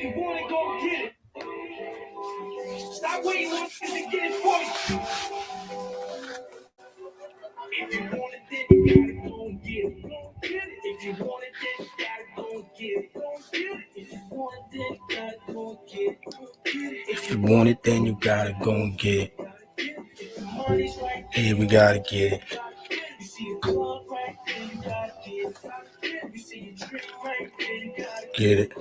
If you want it, go get it. Stop waiting on niggas to get it for you. If you want it, then you gotta go and get it. If you want it, then you gotta go and get it. If you want it, then you gotta go and get it. If you want it, then you gotta go and get it. Here we gotta get it. You see a club right there, you gotta get it. You see a drink right there, you gotta get it.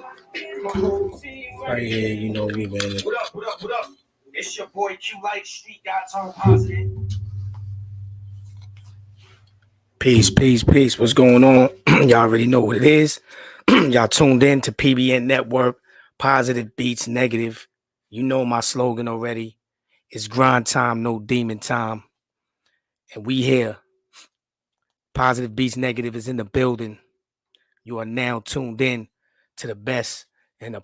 Right here, you know we winning. What up, what up, what up? It's your boy Q Light, Street Guy Turn Positive. Peace, peace, peace. What's going on? Y'all already know what it is. Y'all tuned in to PBN Network, Positive Beats Negative. You know my slogan already. It's grind time, no demon time. And we here. Positive Beats Negative is in the building. You are now tuned in to the best and the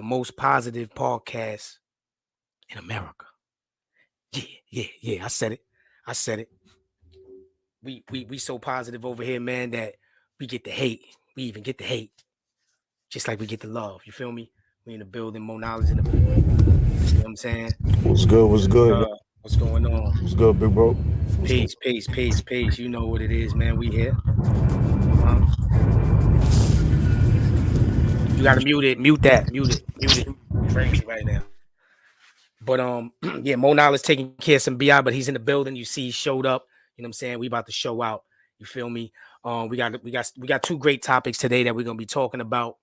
most positive podcast in America. Yeah. I said it. We so positive over here, man, that we get the hate. We even get the hate. Just like we get the love. You feel me? We in the building, Mo Knowledge in the building. You know what I'm saying? What's good? What's going on? What's good, big bro? Peace. You know what it is, man. We here. You gotta mute it. Mute it. Crazy right now. But yeah, Mo Knowledge taking care of some BI, but he's in the building. You see, he showed up. You know what I'm saying? We about to show out. You feel me? We got two great topics today that we're gonna be talking about.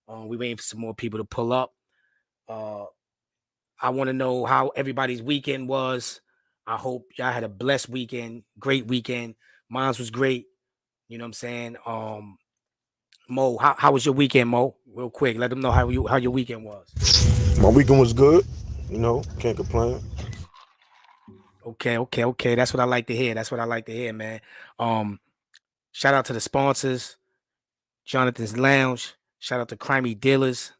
We waiting for some more people to pull up. I want to know how everybody's weekend was. I hope y'all had a blessed weekend, great weekend. Mine was great. You know what I'm saying? Mo, how was your weekend, Mo? Real quick, let them know how your weekend was. My weekend was good. You know, can't complain. Okay. That's what I like to hear. Man. Shout out to the sponsors, Jonathan's Lounge. Shout out to Crimey Dealers.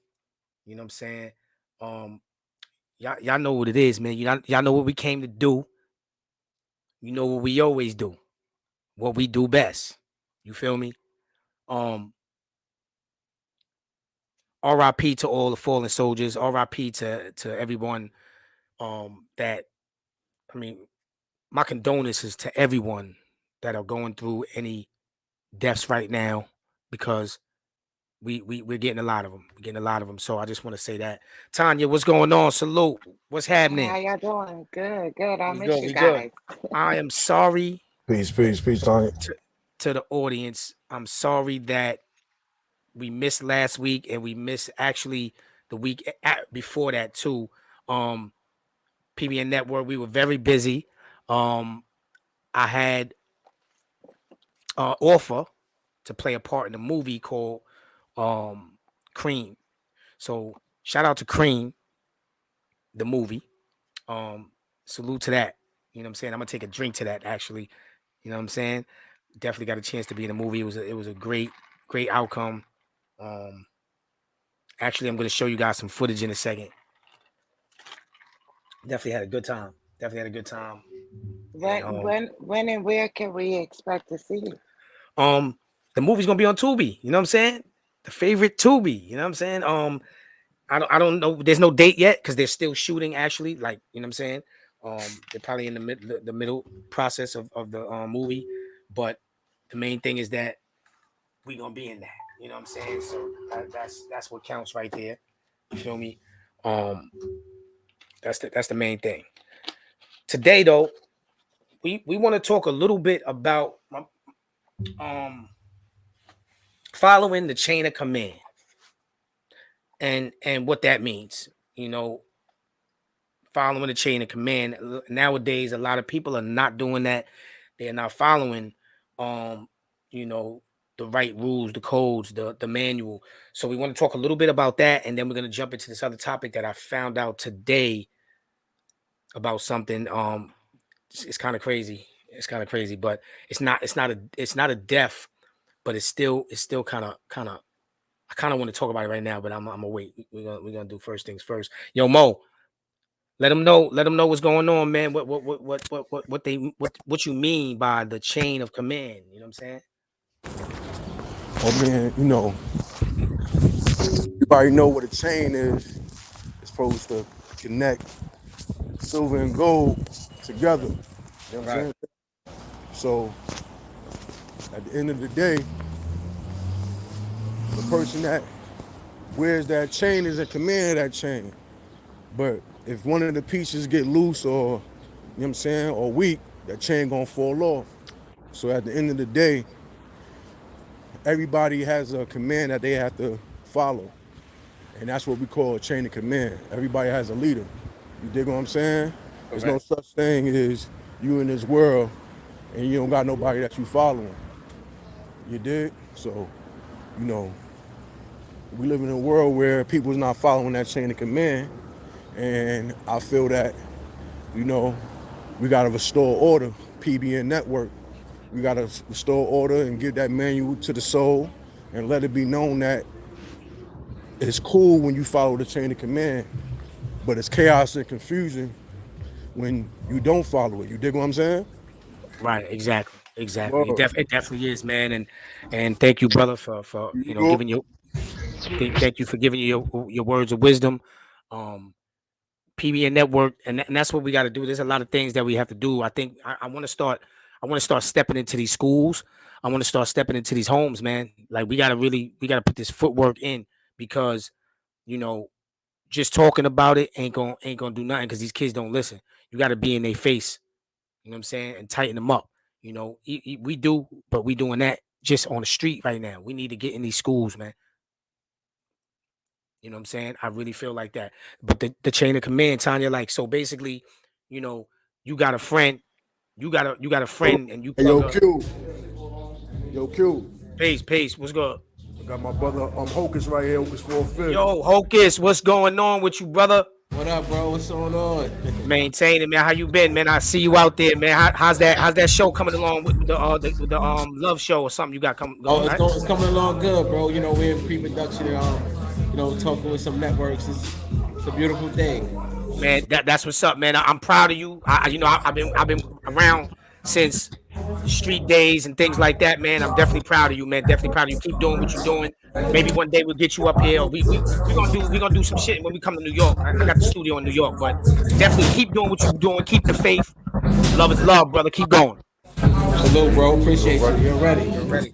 You know what I'm saying? Y'all know what it is, man. Y'all know what we came to do. You know what we always do. What we do best. You feel me? RIP to all the fallen soldiers. RIP to everyone. My condolences to everyone that are going through any deaths right now, because we're getting a lot of them. So I just want to say that. Tanya, what's going on? Salute. What's happening? How y'all doing? Good. I miss you guys. I am sorry. Peace, Tanya. To the audience, I'm sorry that we missed last week, and we missed actually the week before that too. PBN Network, we were very busy. I had an offer to play a part in a movie called Cream. So shout out to Cream, the movie. Salute to that. You know what I'm saying? I'm gonna take a drink to that, actually. You know what I'm saying? Definitely got a chance to be in the movie. It was a great outcome. Actually, I'm gonna show you guys some footage in a second. Definitely had a good time. When and where can we expect to see you? The movie's gonna be on Tubi. You know what I'm saying? The favorite Tubi. You know what I'm saying? I don't know. There's no date yet because they're still shooting. Actually, like, you know what I'm saying? They're probably in the middle process of the movie, but the main thing is that we gonna be in that. You know what I'm saying? So that's what counts right there. You feel me? That's the main thing. Today, though, we want to talk a little bit about following the chain of command and what that means. You know, following the chain of command. Nowadays, a lot of people are not doing that. They are not following, you know, the right rules, the codes, the manual. So we want to talk a little bit about that, and then we're gonna jump into this other topic that I found out today about something. It's kind of crazy. But it's not a death, but it's still kind of. I kind of want to talk about it right now, but I'm gonna wait. We're gonna do first things first. Yo, Mo, let them know what's going on, man. What you mean by the chain of command? You know what I'm saying? Oh man, you know, everybody know what a chain is. It's supposed to connect silver and gold together. You know what I'm Right. saying? So at the end of the day, the person that wears that chain is in command of that chain. But if one of the pieces get loose or, you know what I'm saying, or weak, that chain gonna fall off. So at the end of the day, everybody has a command that they have to follow. And that's what we call a chain of command. Everybody has a leader. You dig what I'm saying? There's no Correct. such thing as you in this world and you don't got nobody that you following. You dig? So, you know, we live in a world where people's not following that chain of command. And I feel that, you know, we gotta restore order, PBN network. We gotta restore order and give that manual to the soul and let it be known that it's cool when you follow the chain of command, but it's chaos and confusion when you don't follow it. You dig what I'm saying? Right. Exactly. Exactly. Word. It definitely is, man. And thank you, brother, for You you know know? giving you thank you for giving your words of wisdom. Um, PBN network, and that's what we got to do. There's a lot of things that we have to do. I think I want to start. I want to start stepping into these schools. I want to start stepping into these homes, man. Like we got to put this footwork in because you know just talking about it ain't gonna do nothing because these kids don't listen. You got to be in their face. You know what I'm saying, and tighten them up. You know, we do, but we doing that just on the street right now. We need to get in these schools, man. You know what I'm saying? I really feel like that. But the chain of command, Tanya, like so basically, you know, you got a friend, you got a friend and you Hey, plug yo, up Q. Yo, Q. pace, what's good? I got my brother Hocus right here, Hocus 4/5. Yo, Hocus, what's going on with you, brother? What up, bro? What's going on? Maintain it, man. How you been, man? I see you out there, man. How's that show coming along with the love show or something you got Oh, going, right? it's coming along good, bro. You know, we're in pre-production and talking with some networks. It's a beautiful thing. Man, that's what's up, man. I'm proud of you. I've been around since the street days and things like that, man. I'm definitely proud of you, man. Definitely proud of you. Keep doing what you're doing. Maybe one day we'll get you up here. Or we gonna do some shit when we come to New York. I got the studio in New York, but definitely keep doing what you're doing. Keep the faith. Love is love, brother. Keep going. Salute, bro. Appreciate you. You're ready. You're ready.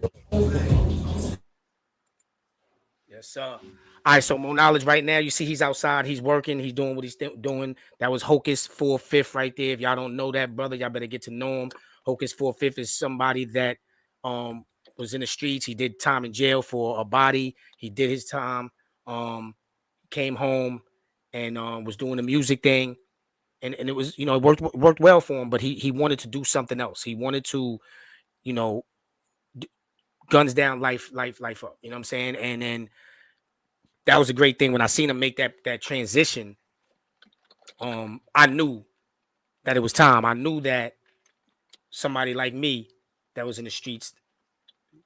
Yes, sir. All right, so Mo Knowledge right now, you see he's outside, he's working, he's doing what he's doing. That was Hocus 4/5 right there. If y'all don't know that, brother, y'all better get to know him. Hocus 4/5 is somebody that um was in the streets. He did time in jail for a body. He did his time, um, came home and was doing the music thing. And it was, it worked well for him, but he wanted to do something else. He wanted to, you know, guns down, life up. You know what I'm saying? And then that was a great thing when I seen him make that transition. I knew that it was time. I knew that somebody like me that was in the streets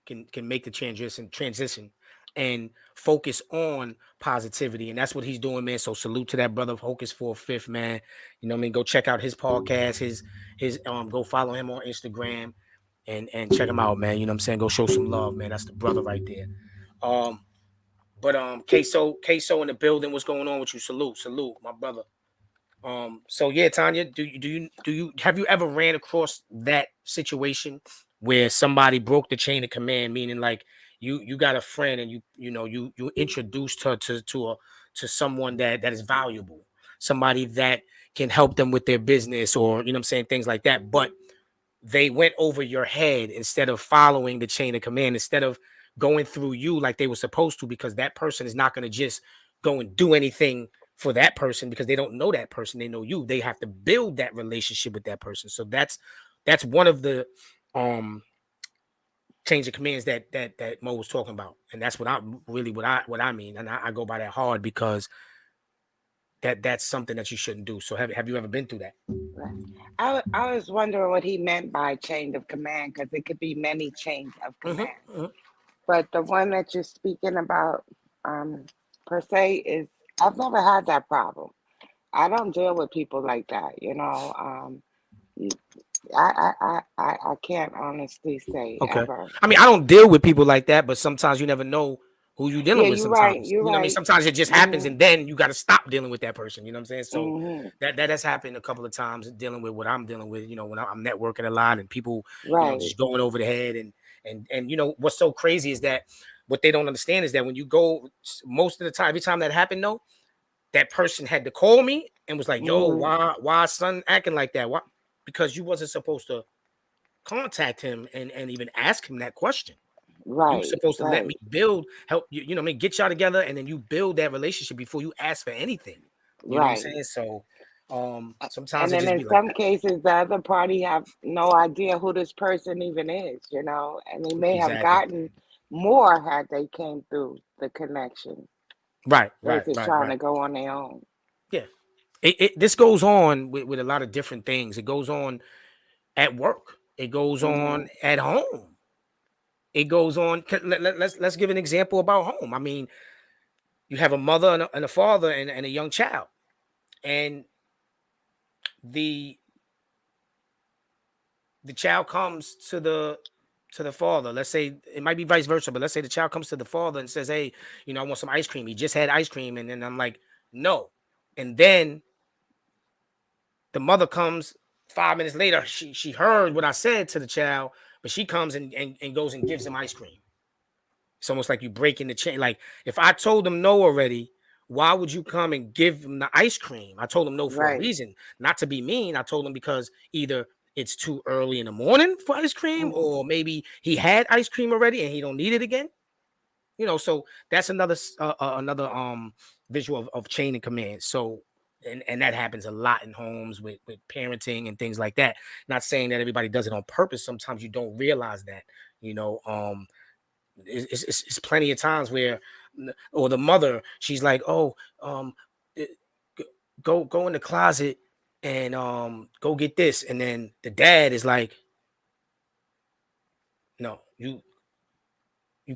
can make the transition and focus on positivity. And that's what he's doing, man. So salute to that brother Hocus 4/5, man. You know what I mean? Go check out his podcast, his go follow him on Instagram and check him out, man. You know what I'm saying? Go show some love, man. That's the brother right there. Um, but Queso in the building. What's going on with you? Salute, my brother. So yeah, Tanya, do you have you ever ran across that situation where somebody broke the chain of command, meaning like you got a friend and you introduced her to someone that is valuable, somebody that can help them with their business or you know what I'm saying, things like that, but they went over your head instead of following the chain of command, instead of going through you like they were supposed to, because that person is not going to just go and do anything for that person because they don't know that person. They know you. They have to build that relationship with that person. So that's one of the um change of commands that Mo was talking about. And that's what I mean. And I go by that hard because that's something that you shouldn't do. So have you ever been through that? Right. I was wondering what he meant by chain of command because it could be many chains of Hmm. command. Hmm. But the one that you're speaking about, um, per se, is I've never had that problem. I don't deal with people like that, you know. You- I can't honestly say Okay. ever. I mean, I don't deal with people like that, but sometimes you never know who you dealing Yeah, with you're right. sometimes. You're You know what I mean? right. Sometimes it just happens Mhm. and then you got to stop dealing with that person. You know what I'm saying? So Mhm. that has happened a couple of times dealing with what I'm dealing with, when I'm networking a lot and people, Right. just going over the head and what's so crazy is that what they don't understand is that when you go most of the time, every time that happened though, that person had to call me and was like, yo, Mhm. why son acting like that? Why? Because you wasn't supposed to contact him and even ask him that question. You were Right. supposed to let me Right. help you, what I mean, get y'all together and then you build that relationship before you ask for anything. You know what I'm Right. saying? So sometimes And it then just in be like some that. cases, the other party have no idea who this person even is, and they may have Exactly. gotten more had they came through the connection Right, right, versus right, trying right. to go on their own. Yeah. This goes on with a lot of different things. It goes on at work. It goes on Mhm. at home. It goes on. Let's give an example about home. I mean, you have a mother and a father and a young child, and the the child comes to the father. Let's say it might be vice versa, but let's say the child comes to the father and says, "Hey, I want some ice cream." He just had ice cream, and then I'm like, "No," and then the mother comes 5 minutes later. She heard what I said to the child, but she comes and goes and gives him ice cream. It's almost like you breaking the chain. Like if I told them no already, why would you come and give them the ice cream? I told them no for a Right. reason, not to be mean. I told them because either it's too early in the morning for ice cream, Mhm. or maybe he had ice cream already and he don't need it again. So that's another visual of chain of command. So and that happens a lot in homes with parenting and things like that. Not saying that everybody does it on purpose. Sometimes you don't realize that. You know, it's plenty of times where or the mother, she's like, oh, eh, g- go in the closet and go get this, and then the dad is like, no, you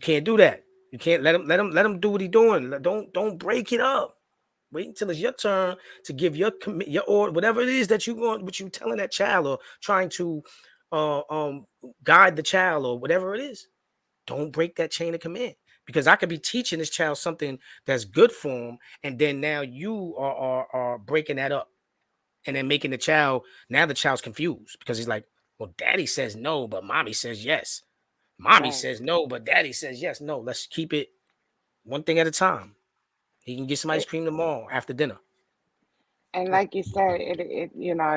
can't do that. You can't let him do what he's doing. Don't break it up. Wait until it's your turn to give your or whatever it is that you want, what you telling that child or trying to uh um guide the child or whatever it is. Don't break that chain of command, because I could be teaching this child something that's good for him, and then now you are breaking that up, and then making the child's confused because he's like, well, daddy says no, but mommy says yes. Mommy Right. says no, but daddy says yes. No, let's keep it one thing at a time. He can get some ice It, cream tomorrow after dinner. and like you said, it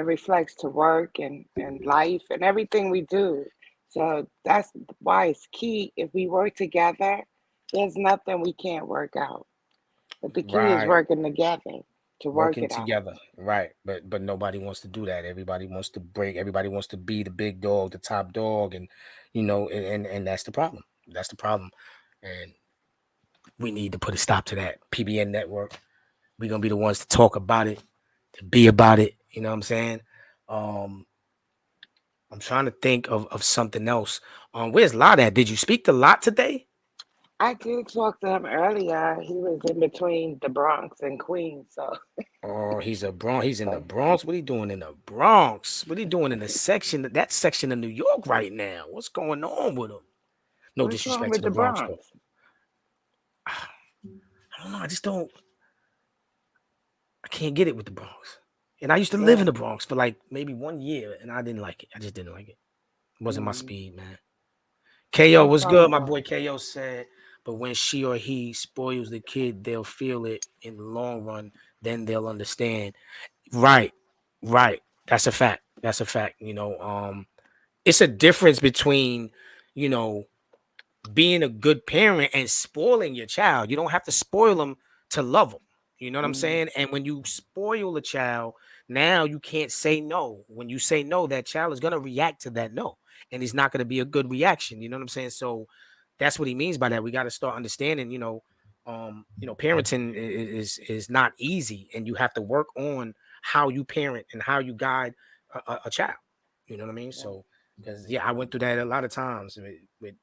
reflects to work and life and everything we do. So that's why it's key. If we work together, there's nothing we can't work out. But the key is Right. working together to work Working it out. together. Right. But nobody wants to do that. Everybody wants to be the big dog, the top dog, and and that's the problem. That's the problem. And we need to put a stop to that. PBN network. We're gonna be the ones to talk about it, to be about it. You know what I'm saying? Um, I'm trying to think of something else. Where's Lot at? Did you speak to Lot today? I did talk to him earlier. He was in between the Bronx and Queens, so Or he's in the so Bronx. What are you doing in the Bronx? What are you doing in that section of New York right now? What's going on with him? No what's wrong disrespect to with the the Bronx though. Bronx? I don't know. I can't get it with the Bronx. And I used to live in Yeah. the Bronx for like maybe 1 year, and I didn't like it. I just didn't like it. It wasn't my Mm, speed, man. KO I'm was sorry good. My though. boy KO said, but when she or he spoils the kid, they'll feel it in the long run. Then they'll understand. Right, right. That's a fact. That's a fact. It's a difference between, you know, being a good parent and spoiling your child. You don't have to spoil them to love them. You know what I'm Mm, saying? And when you spoil a child, now you can't say no. When you say no, that child is gonna react to that no, and it's not gonna be a good reaction. You know what I'm saying? So that's what he means by that. We got to start understanding. Parenting is not easy, and you have to work on how you parent and how you guide a child. You know what I mean? right. So because I went through that a lot of times with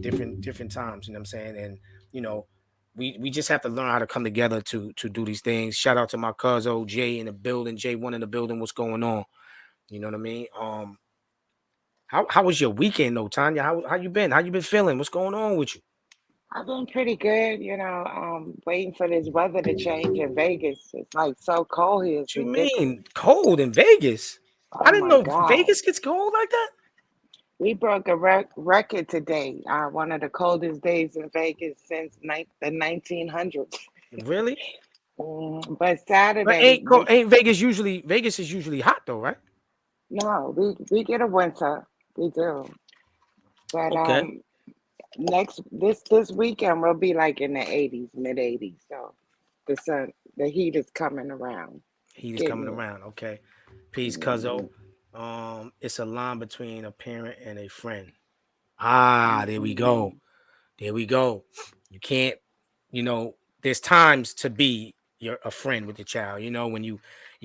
different times. You know what I'm saying? And you know, we just have to learn how to come together to do these things. Shout out to my cousin Jay in the building, J1 in the building. What's going on? You know what I mean? How was your weekend though, Tanya? How you been? How you been feeling? What's going on with you? I've been pretty good, waiting for this weather to change in Vegas. It's like so cold here, it's What you ridiculous. mean cold in Vegas? I Oh didn't my know God. Vegas gets cold like that. We broke a record today. One of the coldest days in Vegas since the 1900s. Really? But But Saturday, ain't Vegas is usually hot though, right? no, we get a winter. We do. But Okay. this weekend we'll be like in the 80s, mid 80s. So the heat is coming around. It's Heat is getting coming here. around. Okay. Peace, Cuzzo. Mhm, It's a line between a parent and a friend. Ah, there we mhm, go. There we go. You can't, you know, there's times to be a friend with your child. You know, when you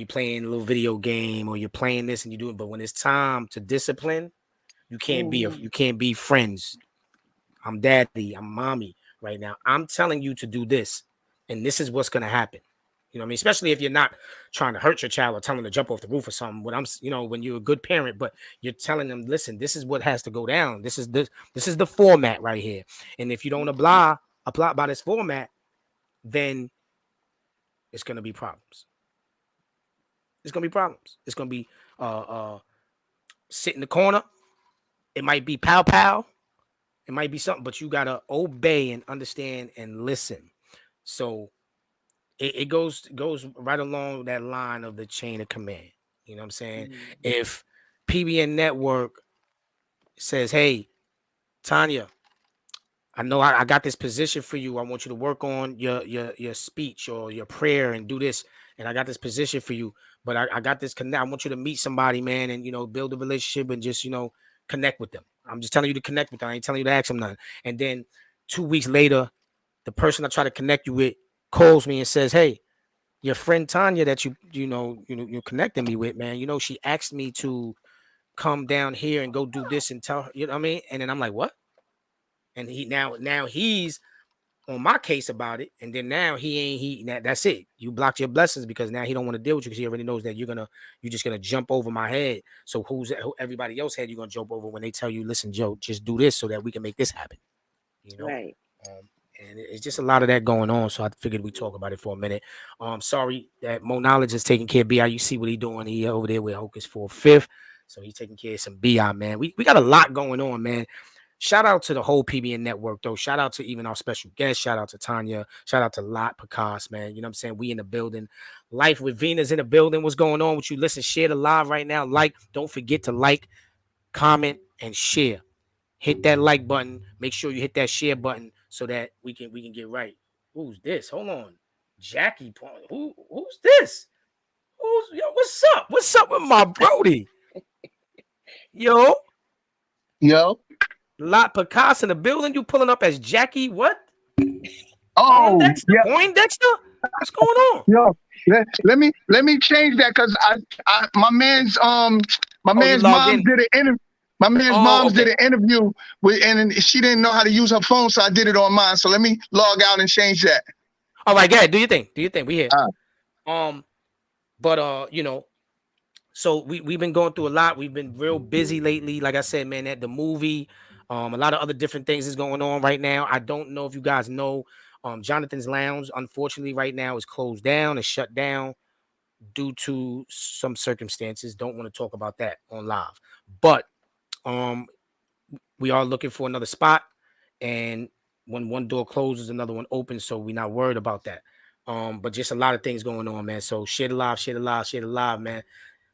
playing a little video game or you're playing this and you do it, but when it's time to discipline, mhm, you can't be friends. I'm daddy, I'm mommy right now. I'm telling you to do this, and this is what's gonna happen. You know what I mean? Especially if you're not trying to hurt your child or telling them to jump off the roof or something. When you're a good parent, but you're telling them, listen, this is what has to go down. This is the format right here. And if you don't apply by this format, then it's gonna be problems. It's gonna be problems. It's gonna be sit in the corner. It might be pow pow. It might be something, but you gotta obey and understand and listen. So it goes right along that line of the chain of command. You know what I'm saying? mhm, If PBN Network says, "Hey, Tanya, I know I got this position for you. I want you to work on your speech or your prayer and do this. And I got this position for you, but I got this connect. I want you to meet somebody, man, and build a relationship and just connect with them. I'm just telling you to connect with them. I ain't telling you to ask them nothing. And then 2 weeks later, the person I try to connect you with calls me and says, "Hey, your friend Tanya that you're connecting me with, man. She asked me to come down here and go do this and tell her, you know what I mean?" And then I'm like, "What?" And now he's on my case about it, and then now that's it. You blocked your blessings because now he don't want to deal with you because he already knows that you're just gonna jump over my head. So who everybody else had you gonna jump over when they tell you, listen, Joe, just do this so that we can make this happen, you know? right. Um, and it's just a lot of that going on. So I figured we talk about it for a minute. Sorry that Mo Knowledge is taking care of BI. You see what he doing? He over there with Hocus for fifth. So he's taking care of some BI, man. We got a lot going on, man. Shout out to the whole PBN network, though. Shout out to even our special guest. Shout out to Tanya. Shout out to Lot Picas, man. You know what I'm saying? We in the building. Life with Venus in the building. What's going on with you? Listen, share the live right now. Don't forget to comment, and share. Hit that like button. Make sure you hit that share button so that we can get right. Who's this? Hold on. Jackie Point. Who's this? What's up? What's up with my Brody? Yo, Yo. Lot Picasso in the building. You pulling up as Jackie what? Oh, Poindexter? yeah, Poindexter? What's going on? yo. Let me change that because I my Oh, you man's logged mom in. did an interview. My man's Oh, mom's did okay. an interview with, and she didn't know how to use her phone, so I did it on mine. So let me log out and change that. All right, go ahead. Do your thing. Do your thing. We here. Uh, Um, but so we've been going through a lot. We've been real busy lately. Like I said, man, at the movie, a lot of other different things is going on right now. I don't know if you guys know, Jonathan's Lounge, unfortunately, right now is closed down, is shut down due to some circumstances. Don't want to talk about that on live, but um, we are looking for another spot, and when one door closes, another one opens, so we're not worried about that. But just a lot of things going on, man. So share the live, share the live, share the live, man.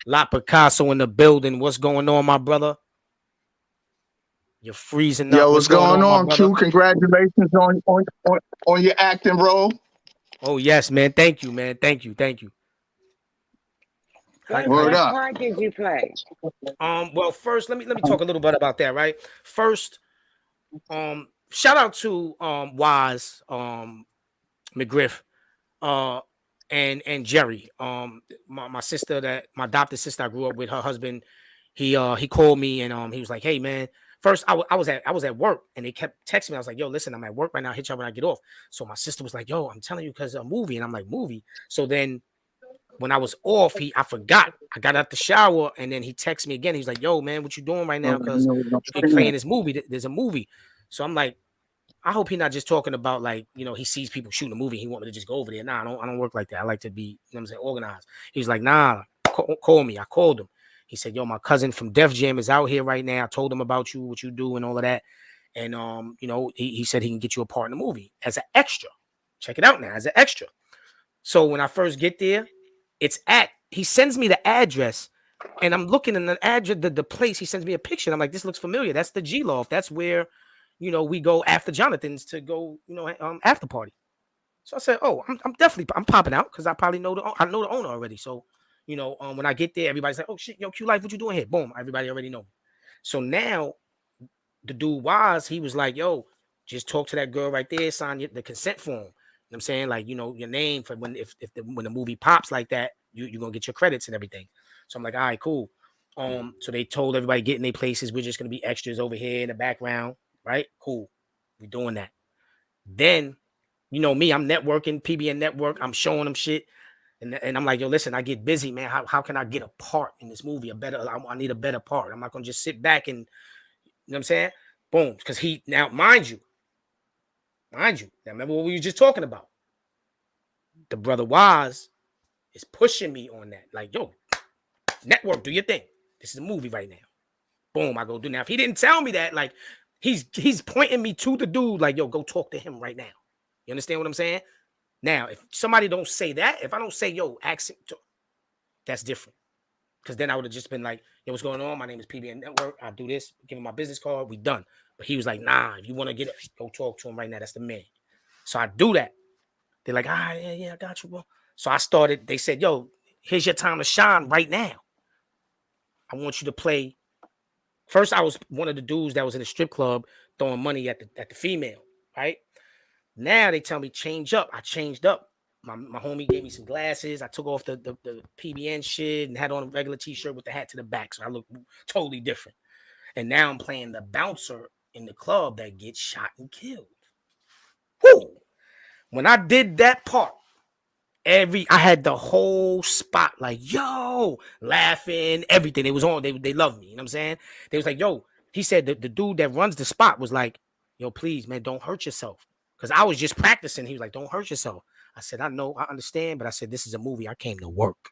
La Picasso in the building. What's going on, my brother? You're freezing up. yo, What's what's going going on, my on, brother? Q? Congratulations on your acting role. Oh, yes, man. Thank you, man. Thank you. Thank you. How, What how Word you? what up. part did you play? Well, first, let me talk a little bit about that, right? First, shout out to Wise McGriff uh and Jerry. My sister, that my adopted sister I grew up with, her husband, he called me and he was like, "Hey man." First, I was at work and they kept texting me. I was like, "Yo, listen, I'm at work right now. Hit y'all when I get off." So my sister was like, "Yo, I'm telling you because a movie," and I'm like, "Movie." So then when I was off, I forgot. I got out the shower and then he texted me again. He's like, "Yo, man, what you doing right now? Because you can play in this movie. There's a movie." So I'm like, I hope he's not just talking about like, he sees people shooting a movie. He want me to just go over there. Nah, I don't work like that. I like to be, what I'm saying, organized. He was like, nah, call me. I called him. He said, yo, my cousin from Def Jam is out here right now. I told him about you, what you do and all of that. And, he said he can get you a part in the movie as an extra. Check it out now, as an extra. So when I first get there, he sends me the address and I'm looking in the address, the place. He sends me a picture. And I'm like, this looks familiar. That's the G Loft. That's where, we go after Jonathan's to go, after party. So I said, oh, I'm popping out because I probably know the owner already. So, when I get there, everybody's like, oh shit, yo, Q Life, what you doing here? Boom, everybody already know me. So now the dude he was like, yo, just talk to that girl right there, sign the consent form. You know what I'm saying? Like, your name for when when the movie pops like that, you're gonna get your credits and everything. So I'm like, all right, cool. So they told everybody get in their places. We're just gonna be extras over here in the background, right? Cool. We're doing that. Then, me, I'm networking, PBN network, I'm showing them shit. And I'm like, yo, listen, I get busy, man. How can I get a part in this movie? I need a better part. I'm not gonna just sit back and, you know what I'm saying? Boom. Because now, mind you, now remember what we were just talking about. The brother Waz is pushing me on that. Like, yo, network, do your thing. This is a movie right now. Boom, I go do now. If he didn't tell me that, like, he's pointing me to the dude, like, yo, go talk to him right now. You understand what I'm saying? Now, if somebody don't say that, if I don't say, yo, accent, that's different. Because then I would have just been like, yo, what's going on? My name is PBN Network. I do this. Give him my business card. We done. But he was like, nah, if you want to get it, go talk to him right now. That's the man. So I do that. They're like, yeah, I got you, bro. So I started. They said, yo, here's your time to shine right now. I want you to play. First, I was one of the dudes that was in the strip club throwing money at the female, right? Now they tell me change up. I changed up. My homie gave me some glasses. I took off the PBN shit and had on a regular t-shirt with the hat to the back. So I look totally different. And now I'm playing the bouncer in the club that gets shot and killed. Whoo! When I did that part, I had the whole spot like, yo, laughing, everything. It was on. They loved me. You know what I'm saying? They was like, yo, he said the dude that runs the spot was like, yo, please, man, don't hurt yourself. Because I was just practicing. He was like, don't hurt yourself. I said, I know, I understand, but I said, this is a movie. I came to work.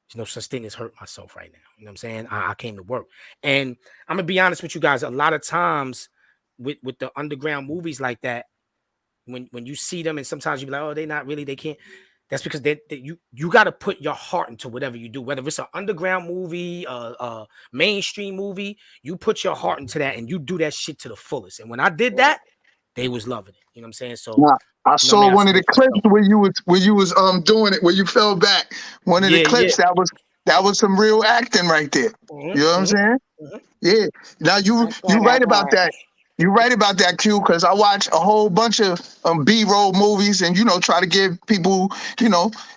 There's no such thing as hurt myself right now. You know what I'm saying? I came to work. And I'm going to be honest with you guys. A lot of times with the underground movies like that, when you see them and sometimes you be like, oh, they can't. That's because you got to put your heart into whatever you do, whether it's an underground movie, a mainstream movie, you put your heart into that and you do that shit to the fullest. And when I did that, they was loving it. You know what I'm saying? So Nah, I saw I one of the salute clips myself. where you was doing it, where you fell back. One of the Yeah. clips that was some real acting right there. You know what I'm saying? Yeah. Now I you saw right that about part. that. You right about that, Q, because I watch a whole bunch of B-roll movies and try to give people,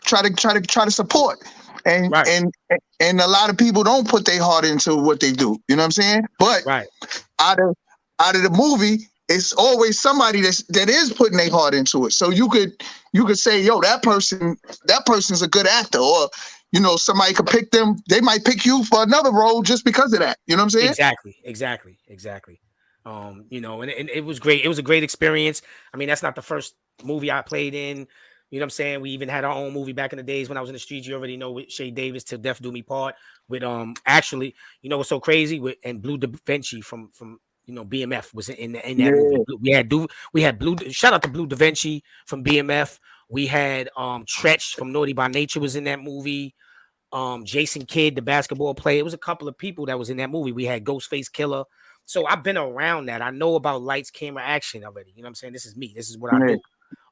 try to support. And Right. and and a lot of people don't put their heart into what they do. You know what I'm saying? But Right. out of the movie, it's always somebody that is putting their heart into it. So you could say, yo, that person's a good actor, or somebody could pick them. They might pick you for another role just because of that. You know what I'm saying? Exactly. And it was great. It was a great experience. I mean, that's not the first movie I played in. You know what I'm saying? We even had our own movie back in the days when I was in the streets. You already know, with Shay Davis, Till Death Do Me Part. With actually, what's so crazy? And Blue Da Vinci from BMF was in that movie. Yeah. We had Blue. Shout out to Blue Da Vinci from BMF. We had Tretch from Naughty by Nature was in that movie. Jason Kidd, the basketball player. It was a couple of people that was in that movie. We had Ghostface Killer. So I've been around that. I know about lights, camera, action already. You know what I'm saying? This is me. This is what I Yeah. do.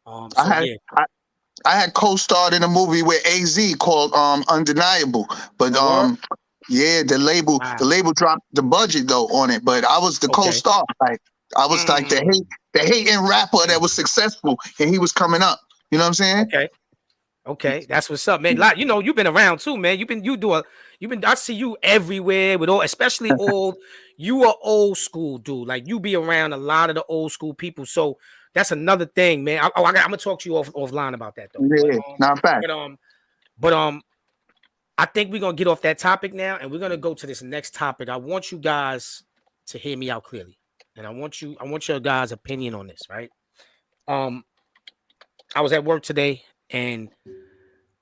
I So had yeah. I had co-starred in a movie with AZ called Undeniable, but Oh, word? yeah, the Wow. label dropped the budget though on it, but I was the Okay. co-star. Like I was like the hating rapper that was successful, and he was coming up. You know what I'm saying? Okay. That's what's up, man. Like, you've been around too, man. I see you everywhere with especially old. You are old school, dude. Like, you be around a lot of the old school people. So that's another thing, man. I'm gonna talk to you offline about that though. Yeah, not fact. But I think we're gonna get off that topic now, and we're gonna go to this next topic. I want you guys to hear me out clearly. and I want your guys' opinion on this, right? I was at work today, and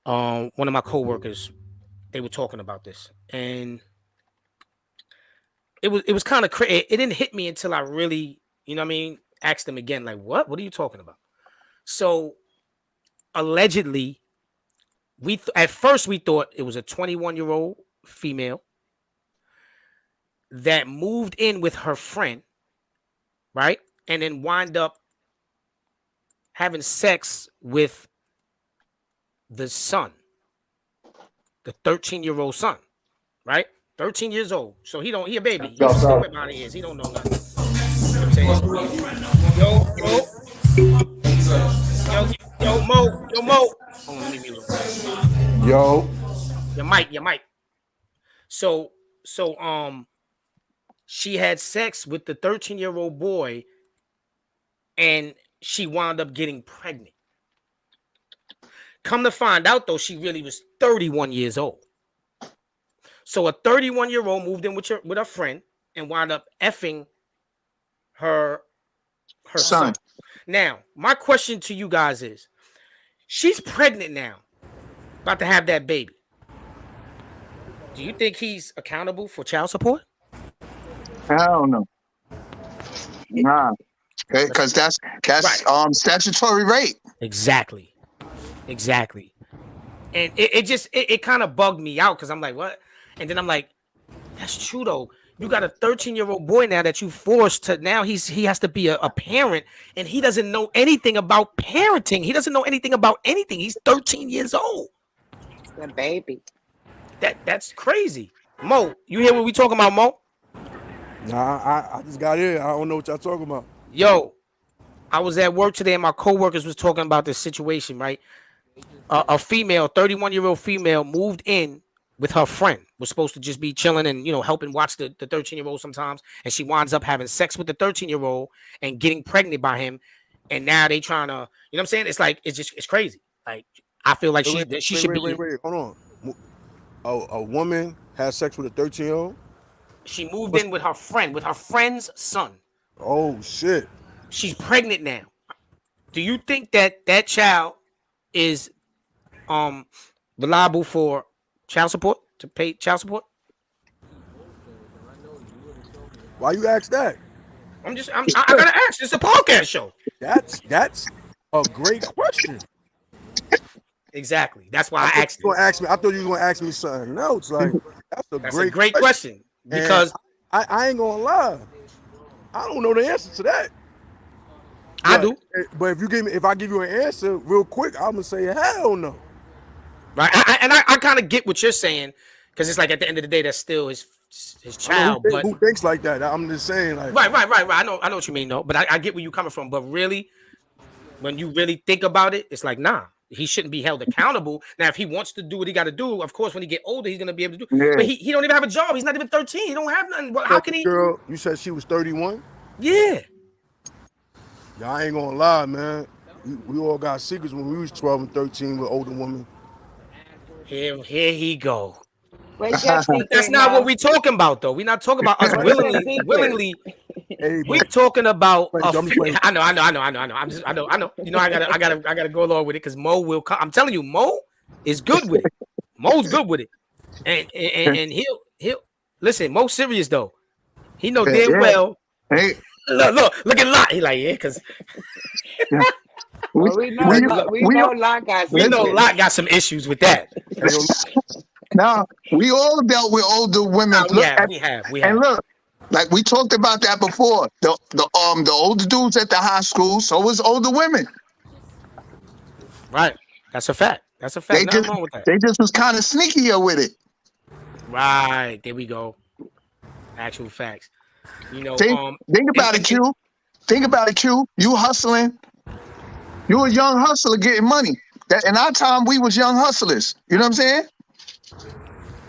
one of my coworkers, they were talking about this, and it was kind of crazy. It didn't hit me until I really, you know what I mean, asked them again, like, what are you talking about? So allegedly, at first we thought it was a 21-year-old female that moved in with her friend, right? And then wind up having sex with the son, the 13-year-old son, right? 13 years old. So he a baby. He's still wet behind the ears. He don't know nothing. You know what I'm saying? Yo, Mo. Hold on, let me mute him. Yo. Your mic. So she had sex with the 13-year-old boy, and she wound up getting pregnant. Come to find out, though, she really was 31 years old. So a 31-year-old moved in with her friend and wound up effing her son. Now, my question to you guys is, she's pregnant now, about to have that baby. Do you think he's accountable for child support? I don't know. Nah, because that's right. Statutory rape. Exactly. And it kind of bugged me out because I'm like, what? And then I'm like, that's true though. You got a 13-year-old boy now that you forced to, now he has to be a parent, and he doesn't know anything about parenting. He doesn't know anything about anything. He's 13 years old. The baby. That's crazy. Mo, you hear what we talking about, Mo? Nah, I just got in. I don't know what y'all talking about. Yo, I was at work today and my coworkers was talking about this situation, right? A female, 31-year-old female, moved in with her friend. Was supposed to just be chilling and, helping watch the 13-year-old sometimes. And she winds up having sex with the 13-year-old and getting pregnant by him. And now they trying to, you know what I'm saying? It's like, it's crazy. Like, I feel like she should be. Wait, hold on. A woman has sex with a 13-year-old? She moved in with her friend's son. Oh, shit. She's pregnant now. Do you think that child is reliable for child support, to pay child support? Why you ask that? I gotta ask. It's a podcast show. That's a great question. Exactly. That's why I asked you. I thought you were gonna ask me something else. Like that's a great question. Because I ain't gonna lie, I don't know the answer to that. I do. But if I give you an answer real quick, I'm gonna say hell no. Right. I kind of get what you're saying, because it's like at the end of the day, that's still his child. Who thinks like that? I'm just saying, like, right. I know what you mean, though. But I get where you're coming from. But really, when you really think about it, it's like, nah, he shouldn't be held accountable. Now, if he wants to do what he got to do, of course, when he get older, he's gonna be able to do. Yeah. But he don't even have a job. He's not even 13. He don't have nothing. How can he? Girl, you said she was 31. Yeah. Yeah, I ain't gonna lie, man. We all got secrets when we was 12 and 13 with older women. Here he go. That's not what we talking about, though. We're not talking about us willingly. Hey, we're talking about. I know. I know. I gotta go along with it because Mo will come. I'm telling you, Mo is good with it. Mo's good with it, and he'll listen. Mo's serious though. He know damn well. Hey, look at Lot. He like, yeah, because. We know Lot got some issues with that. Now, we all dealt with older women. We have. And look, like we talked about that before. The older dudes at the high school, so was older women. Right. That's a fact. Nothing wrong with that. They just was kind of sneakier with it. Right. There we go. Actual facts. Think about it, Q. Think about it, Q. You hustling. You a young hustler getting money. In our time, we was young hustlers. You know what I'm saying?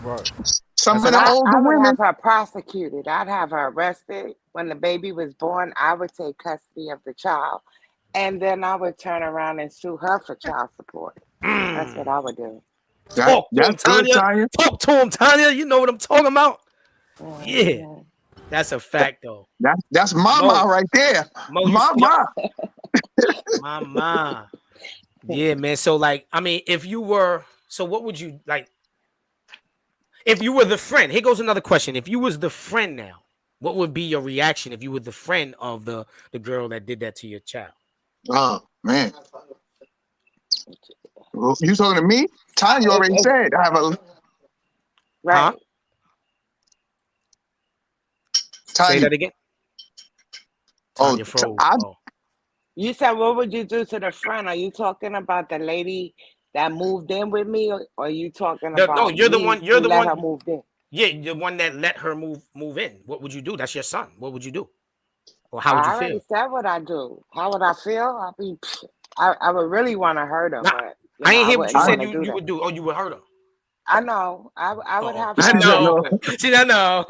Right. Some of the older women. I would have her prosecuted. I'd have her arrested. When the baby was born, I would take custody of the child. And then I would turn around and sue her for child support. That's what I would do. Talk to him, Tanya. You know what I'm talking about? Yeah. That's a fact, though. That's mama Mo, right there. Mo, Mama. mama. Yeah, man. So, like, I mean, if you were, so what would you like? If you were the friend, here goes another question. If you was the friend now, what would be your reaction if you were the friend of the girl that did that to your child? Oh man. You talking to me? Tanya already said I have a Huh? Right. Say Tanya. that again. Oh, Tanya froze. I Oh, You said, what would you do to the friend? Are you talking about the lady that moved in with me, or are you talking no, about you're the me one. You're who the let her one. move in? Yeah, the one that let her move in. What would you do? That's your son. What would you do? Or how would you I already feel? said what I do. How would I feel? I'd be, I would really want to hurt her, Nah, but I ain't I hear what you wouldn't I said. want to You do you that. would do. Oh, you would hurt her. I know. I would Oh, have I fun with know. yo, it. See, I know.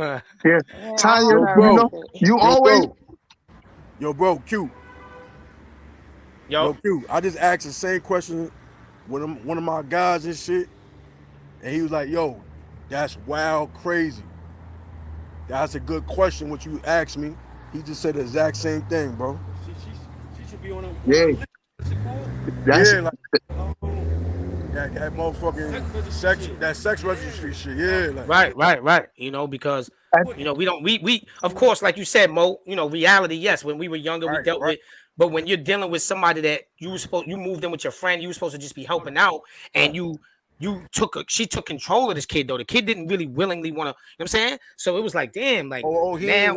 yeah. Yeah, I Tanya, have Yo, fun you bro. know, with it. you Yo, always bro. Yo, bro. Q. Yo, Yo, Q. I just asked the same question with one of my guys and shit, and he was like, "Yo, that's wild, crazy. That's a good question. What you asked me." He just said the exact same thing, bro. She should be on yeah, a list. that's Yeah, like that motherfucking sex registry shit. Yeah, like right. You know, because we don't we of course, like you said, Mo. Reality. Yes, when we were younger, we right, dealt right. with. But when you're dealing with somebody that you moved in with your friend, you were supposed to just be helping out, and she took control of this kid though. The kid didn't really willingly want to. You know what I'm saying? So it was like, damn, like Oh, now he ain't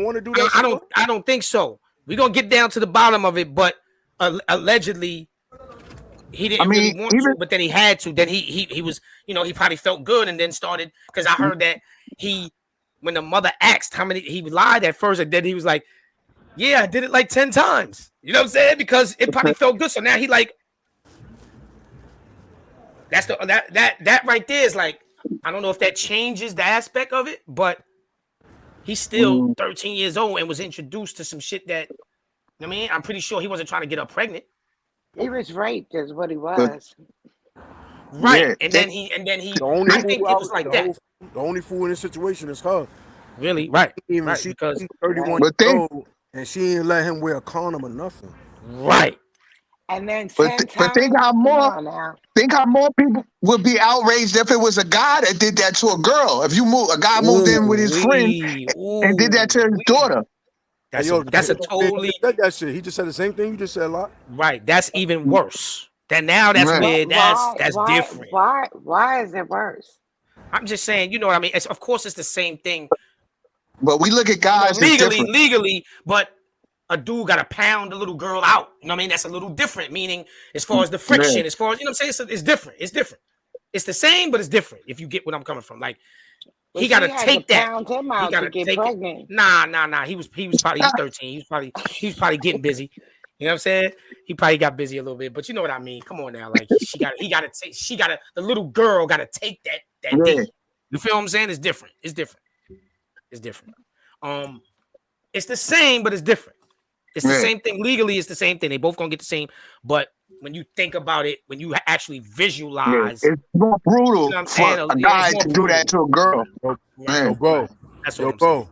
want to do that I shit, bro. don't think so. We're gonna get down to the bottom of it, but allegedly he I didn't really mean, want even to, but then he had to. Then he was, he probably felt good and then started because I heard that he when the mother asked how many he lied at first, and then he was like, yeah, I did it like 10 times. You know what I'm saying? Because it probably felt good. So now he like that right there is like, I don't know if that changes the aspect of it, but he's still mm, 13 years old and was introduced to some shit that I'm pretty sure he wasn't trying to get her pregnant. He was raped, is what he but was. Right. yeah, And then he The only I think, fool think it out, was like that. the only fool in this situation is her. Really? Right. Even Right. she Because 31 Right. but think, years old, and she ain't let him wear a condom or nothing. right. And then but 10 but think times? how Come more on now. think how more people would be outraged if it was a guy that did that to a girl. If a guy moved in with his friend and did that to his Ooh. daughter. Hey, That's a yo, that's a man totally just said that shit. He just said the same thing you just said a lot. right. That's even worse. Then now that's Right. where Why, that's why, different. why, why is it worse? I'm just saying, you know what I mean? Of course it's the same thing, But we look at guys as different. legally, but a dude got to pound a little girl out. You know what I mean? That's a little different, meaning as far as the Yeah. friction, as far as, what I'm saying? It's different. It's different. It's the same, but it's different. If you get what I'm coming from. Like, But he got to she had to take that. pound him He out got to to get take it. pregnant. Nah. He was probably, he's 13. He was probably getting busy. You know what I'm saying? He probably got busy a little bit, but you know what I mean. Come on now, like he got to take. The little girl got to take that Yeah. D. You feel what I'm saying? It's different. It's different. It's different. Um, it's the same, but it's different. It's the Yeah. same thing legally. It's the same thing. They both gonna get the same, but when you think about it, when you actually Yeah. visualize, It's more you know brutal what I'm for saying? a Yeah, it's guy more to do that brutal. to a girl. Yo, Right, Yeah. yo, bro, right. That's all I'm saying. bro.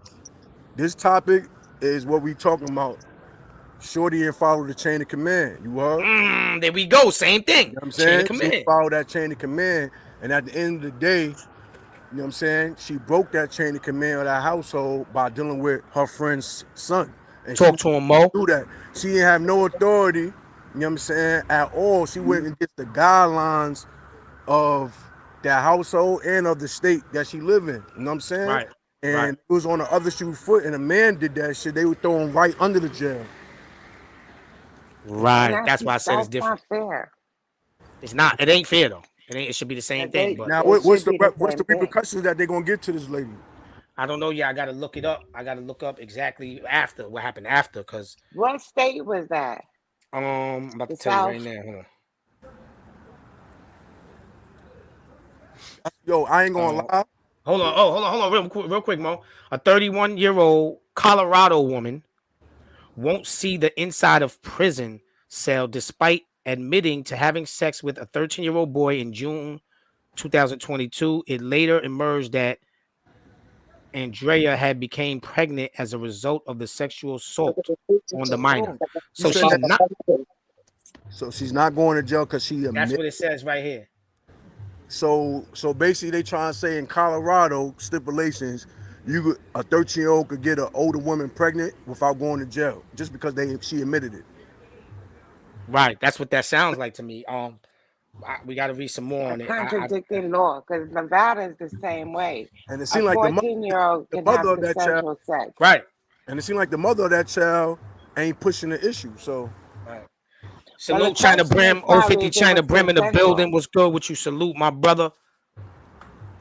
This topic is what we talking about. Shorty and follow the chain of command. You heard? There we go. Same You thing. know what I'm Chain of saying? She command. followed that chain of command, and at the end of the day, you know what I'm saying? She broke that chain of command of that household by dealing with her friend's son. And she Talk to him, Mo. do that. She didn't have no authority, you know what I'm saying, at all. She went against the guidelines of that household and of the state that she live in. You know what I'm saying? Right, right, And it was on the other shoe foot, and a man did that shit. They would throw him right under the jail. And right. That's why I said it's that's not different. fair. It's not. It ain't fair though. It ain't. It should be the same thing, but Now, It what's should the be the what's same the thing. repercussions that they're gonna get to this lady? I don't know. Yeah, I gotta look it up. I gotta look up exactly after what happened after, because What state was that? I'm about to The tell you right South? now. Hold Yo, I ain't gonna on. lie. Hold on. Oh, hold on. Real quick, Mo. A 31-year-old Colorado woman won't see the inside of prison cell despite admitting to having sex with a 13-year-old boy in June 2022. It later emerged that Andrea had became pregnant as a result of the sexual assault on the minor. You So said she's that. not. So she's not going to jail because she That's admit. what it says right here. So basically, they trying to say in Colorado stipulations, a 13-year-old could get an older woman pregnant without going to jail just because she admitted it. Right. That's what that sounds like to me. We got to read some more A on it. contradicting law, because Nevada is the same way. And it A seemed like 14-year-old the can mother have of that child, consensual sex. Right. and it seemed like the mother of that child ain't pushing the issue. So Right. Well, the Salute China question is Brim. probably 050 if it China was Brim in the building. consensual. What's good with you? Salute my brother.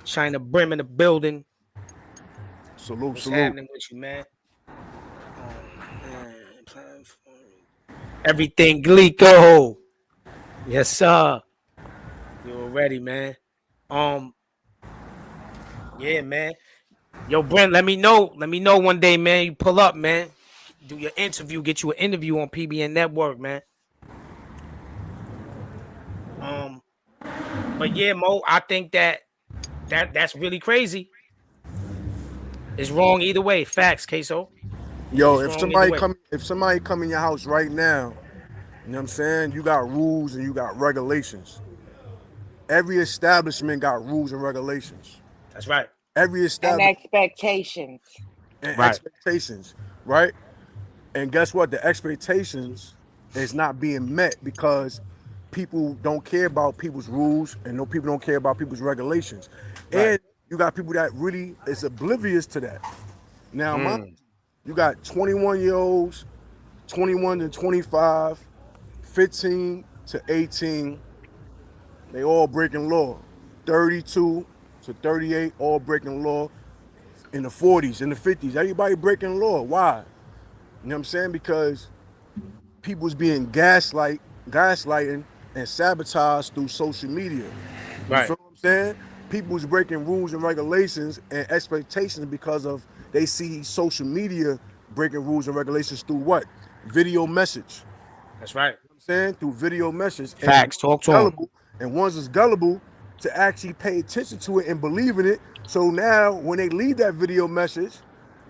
China Brim in the building. What's salute. happening with you, man? Everything Glico. Yes, sir. You already, man. Yeah, man. Yo, Brent, let me know. Let me know one day, man. You pull up, man. Do your interview. Get you an interview on PBN Network, man. But yeah, Mo, I think that's really crazy. It's wrong either way. Facts, Queso. Yo, It's wrong either way. if somebody come in your house right now, you know what I'm saying? You got rules and you got regulations. Every establishment got rules and regulations. That's right. Every And establishment expectations. and Right. expectations, right? And guess what? The expectations is not being met because people don't care about people's rules and no people don't care about people's regulations. Right. And you got people that really is oblivious to that. Now, you got 21-year-olds, 21 to 25, 15 to 18, they all breaking law. 32 to 38, all breaking law. In the 40s, in the 50s, everybody breaking law. Why? You know what I'm saying? Because people's being gaslighting and sabotaged through social media. You Right. feel what I'm saying? People's breaking rules and regulations and expectations because of they see social media breaking rules and regulations through what? Video message. That's right. You know what I'm saying? Through video message. Facts. Talk to him. And ones is gullible to actually pay attention to it and believe in it. So now when they leave that video message,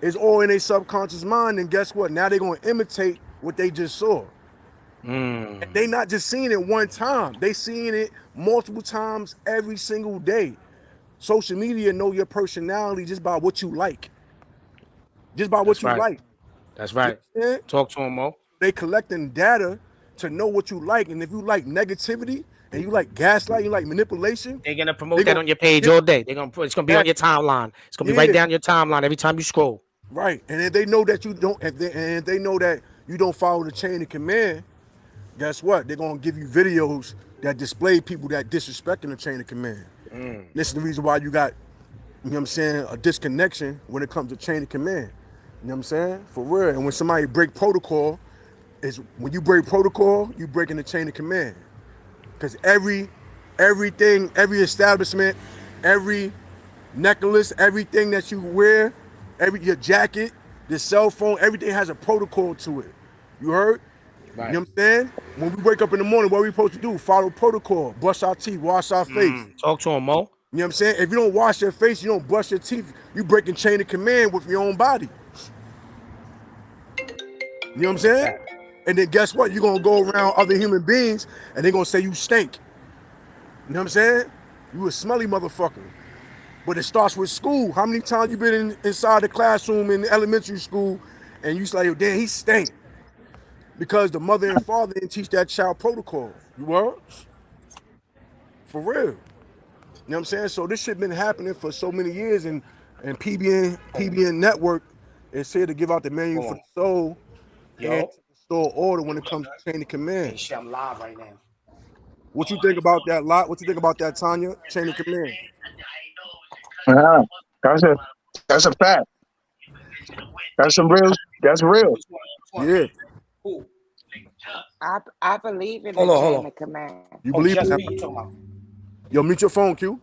it's all in their subconscious mind. And guess what? Now they're going to imitate what they just saw. They not just seeing it one time. They seeing it multiple times every single day. Social media know your personality just by what you like. Just by what That's you right. like. That's right. You know what I'm saying? Talk to him, Mo. They collecting data to know what you like. And if you like negativity and you like gaslighting, you like manipulation, They're gonna promote that on your page all day. It's gonna be on your timeline. It's gonna be right down your timeline every time you scroll. Right. And if they know that you don't, if they know that you don't follow the chain of command, guess what? They're gonna give you videos that display people that disrespecting the chain of command. This is the reason why you got, you know what I'm saying, a disconnection when it comes to chain of command. You know what I'm saying? For real. And when somebody break protocol, when you break protocol, you breaking the chain of command. Because everything, every establishment, every necklace, everything that you wear, your jacket, your cell phone, everything has a protocol to it. You heard? Right. You know what I'm saying? When we wake up in the morning, what are we supposed to do? Follow protocol, brush our teeth, wash our face. Talk to him, Mo. You know what I'm saying? If you don't wash your face, you don't brush your teeth, you breaking chain of command with your own body. You know what I'm saying? And then guess what? You're going to go around other human beings and they're going to say you stink. You know what I'm saying? You a smelly motherfucker. But it starts with school. How many times you been inside the classroom in elementary school and you say, damn, he stank? Because the mother and father didn't teach that child protocol. You were? For real. You know what I'm saying? So this shit been happening for so many years, and PBN Network is here to give out the manual for the soul and to restore order when it comes to chain of command. Hey, shit, I'm live right now. What you think about that, Lot? What you think about that, Tanya? Chain of command. That's a fact. That's real. Yeah. I believe in Hold the on, hold chain on. of command. You believe Just in me that? you talking about? Yo, mute your phone, Q.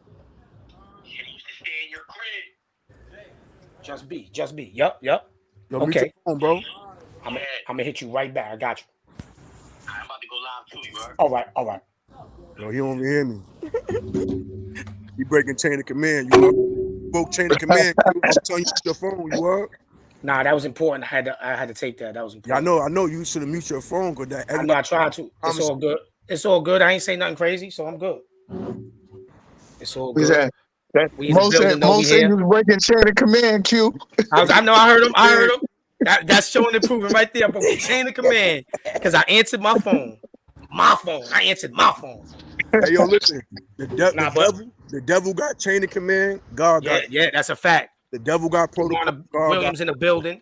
Just be. Yup. Yo, mute your phone, bro. I'm gonna hit you right back. I got you. I'm about to go live too, bro. All right. Yo, he don't hear me. He breaking chain of command, you know? Broke chain of command. I'm telling you, your phone. You heard? Nah, that was important. I had to take that. That was Yeah, important. I know. You should have mute your phone because that I know everybody I tried to. It's promise. all good. It's all good. I ain't say nothing crazy, so I'm good. It's all Who's good. that? That We in the building though. We Most say here. you was breaking chain of command, Q. I know. I heard him. I Yeah. heard him. That's showing and proving right there. I broke the chain of command because I answered my phone. My phone. I answered my phone. Hey, yo, listen. Nah, but The devil got chain of command. God got. yeah, that's a fact. The devil got protocol. Lorna God got. Williams in the building.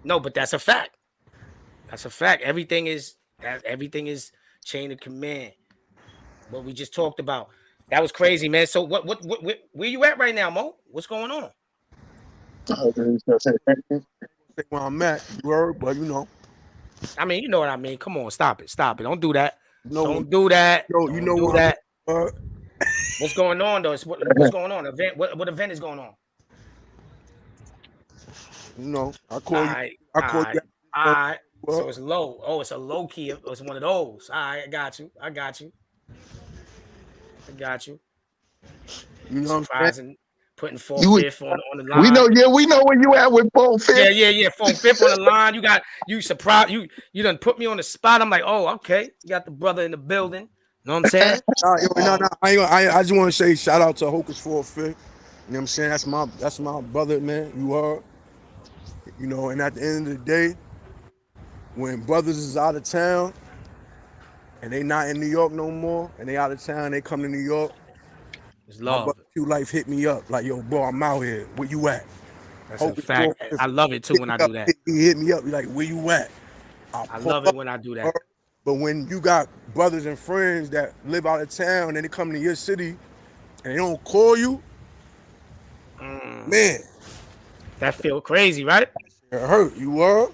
No, but that's a fact. That's a fact. Everything is chain of command. What we just talked about. That was crazy, man. So what where you at right now, Mo? What's going on? Say where I'm at. You heard? But you know. I mean, you know what I mean. Come on, stop it. Stop it. Don't do that. You know. Don't do that. Yo, you Don't know do where that. I'm at. What's going on though? What's going on? Event? What event is going on? You know, I All call you. right. I All call right. you. All right. What? So it's low. Oh, it's a low key. It's one of those. All right, I got you. I got you. I got you. You know what I'm saying? Surprising. Putting You was, 4/5 on the line. we know where you at with 4/5. Yeah. 4/5 on the line. You surprised. You done put me on the spot. I'm like, oh, okay. You got the brother in the building. Know what I'm saying? Nah, I just want to say shout out to Hocus for a Fifth. You know what I'm saying? That's my brother, man. You are. You know, and at the end of the day, when brothers is out of town and they not in New York no more, and they out of town, they come to New York. It's My love. brother Q Life hit me up like, yo, bro, I'm out here. Where you at? That's a fact. I love it too when I do that. He hit me up. He like, where you at? I love it when I do that. But when you got brothers and friends that live out of town and they come to your city and they don't call you, man, that feel crazy, right? it hurt. You were?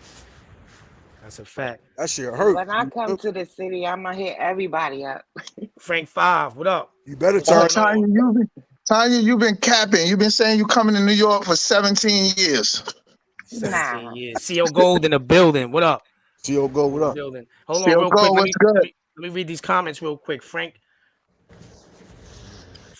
That's a fact. That shit hurt. When I come to the city, I'ma hit everybody up. Frank 5, what up? You better What's turn. going on? Tanya, you've been capping. You've been saying you coming to New York for 17 years. 17 years. CO Gold in the building. What up? CO Go, what up? Building. Hold CO on real Gold, quick. what's good? Let me read these comments real quick. Frank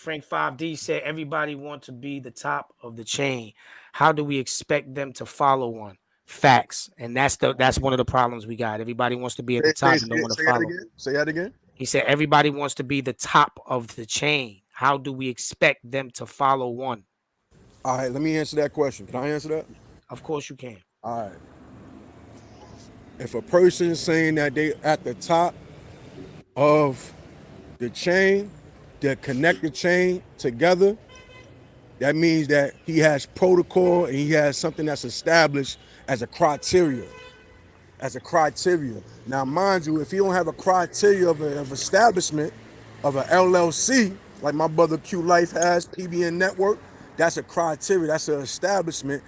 5D said everybody wants to be the top of the chain. How do we expect them to follow one? Facts. And that's one of the problems we got. Everybody wants to be at the top and don't want to follow. Say that again. He said everybody wants to be the top of the chain. How do we expect them to follow one? All right, let me answer that question. Can I answer that? Of course you can. All right. If a person is saying that they at the top of the chain, that connect the chain together, that means that he has protocol and he has something that's established as a criteria. Now, mind you, if you don't have a criteria of establishment of an LLC, like my brother Q Life has, PBN Network, that's a criteria, that's an establishment.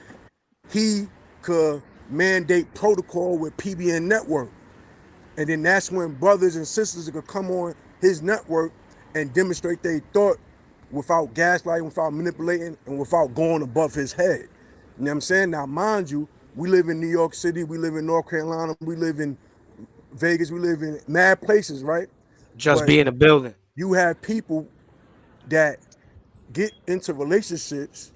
He could mandate protocol with PBN Network. And then that's when brothers and sisters could come on his network and demonstrate their thought without gaslighting, without manipulating, and without going above his head. You know what I'm saying? Now, mind you, we live in New York City, we live in North Carolina, we live in Vegas, we live in mad places, right? Just be in the building. You have people that get into relationships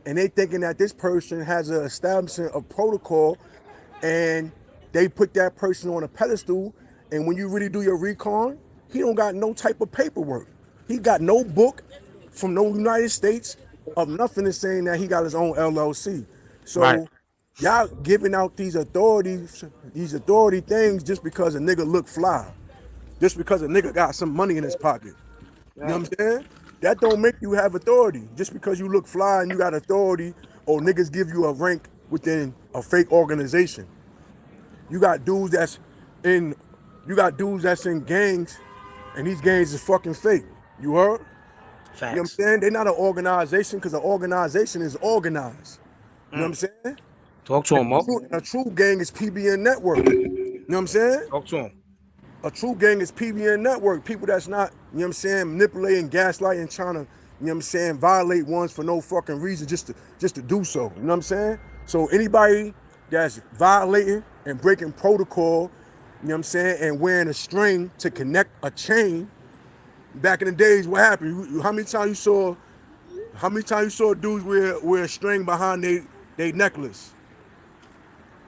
and they thinking that this person has an establishment of protocol and they put that person on a pedestal, and when you really do your recon, he don't got no type of paperwork. He got no book from no United States of nothing is saying that he got his own LLC. So right. Y'all giving out these authority things just because a nigga look fly. Just because a nigga got some money in his pocket. You know what I'm saying? That don't make you have authority. Just because you look fly and you got authority, or niggas give you a rank within a fake organization. You got dudes that's in gangs, and these gangs is fucking fake. You heard? Facts. You know what I'm saying? They're not an organization because an organization is organized. You know what I'm saying? Talk to him, Mo. A true gang is PBN Network. You know what I'm saying? Talk to him. A true gang is PBN Network. People that's not, you know what I'm saying, manipulating, gaslighting, trying to, you know what I'm saying, violate ones for no fucking reason just to do so. You know what I'm saying? So anybody that's violating and breaking protocol, you know what I'm saying, and wearing a string to connect a chain, back in the days, what happened? How many times you saw How many times you saw dudes wear a string behind they necklace?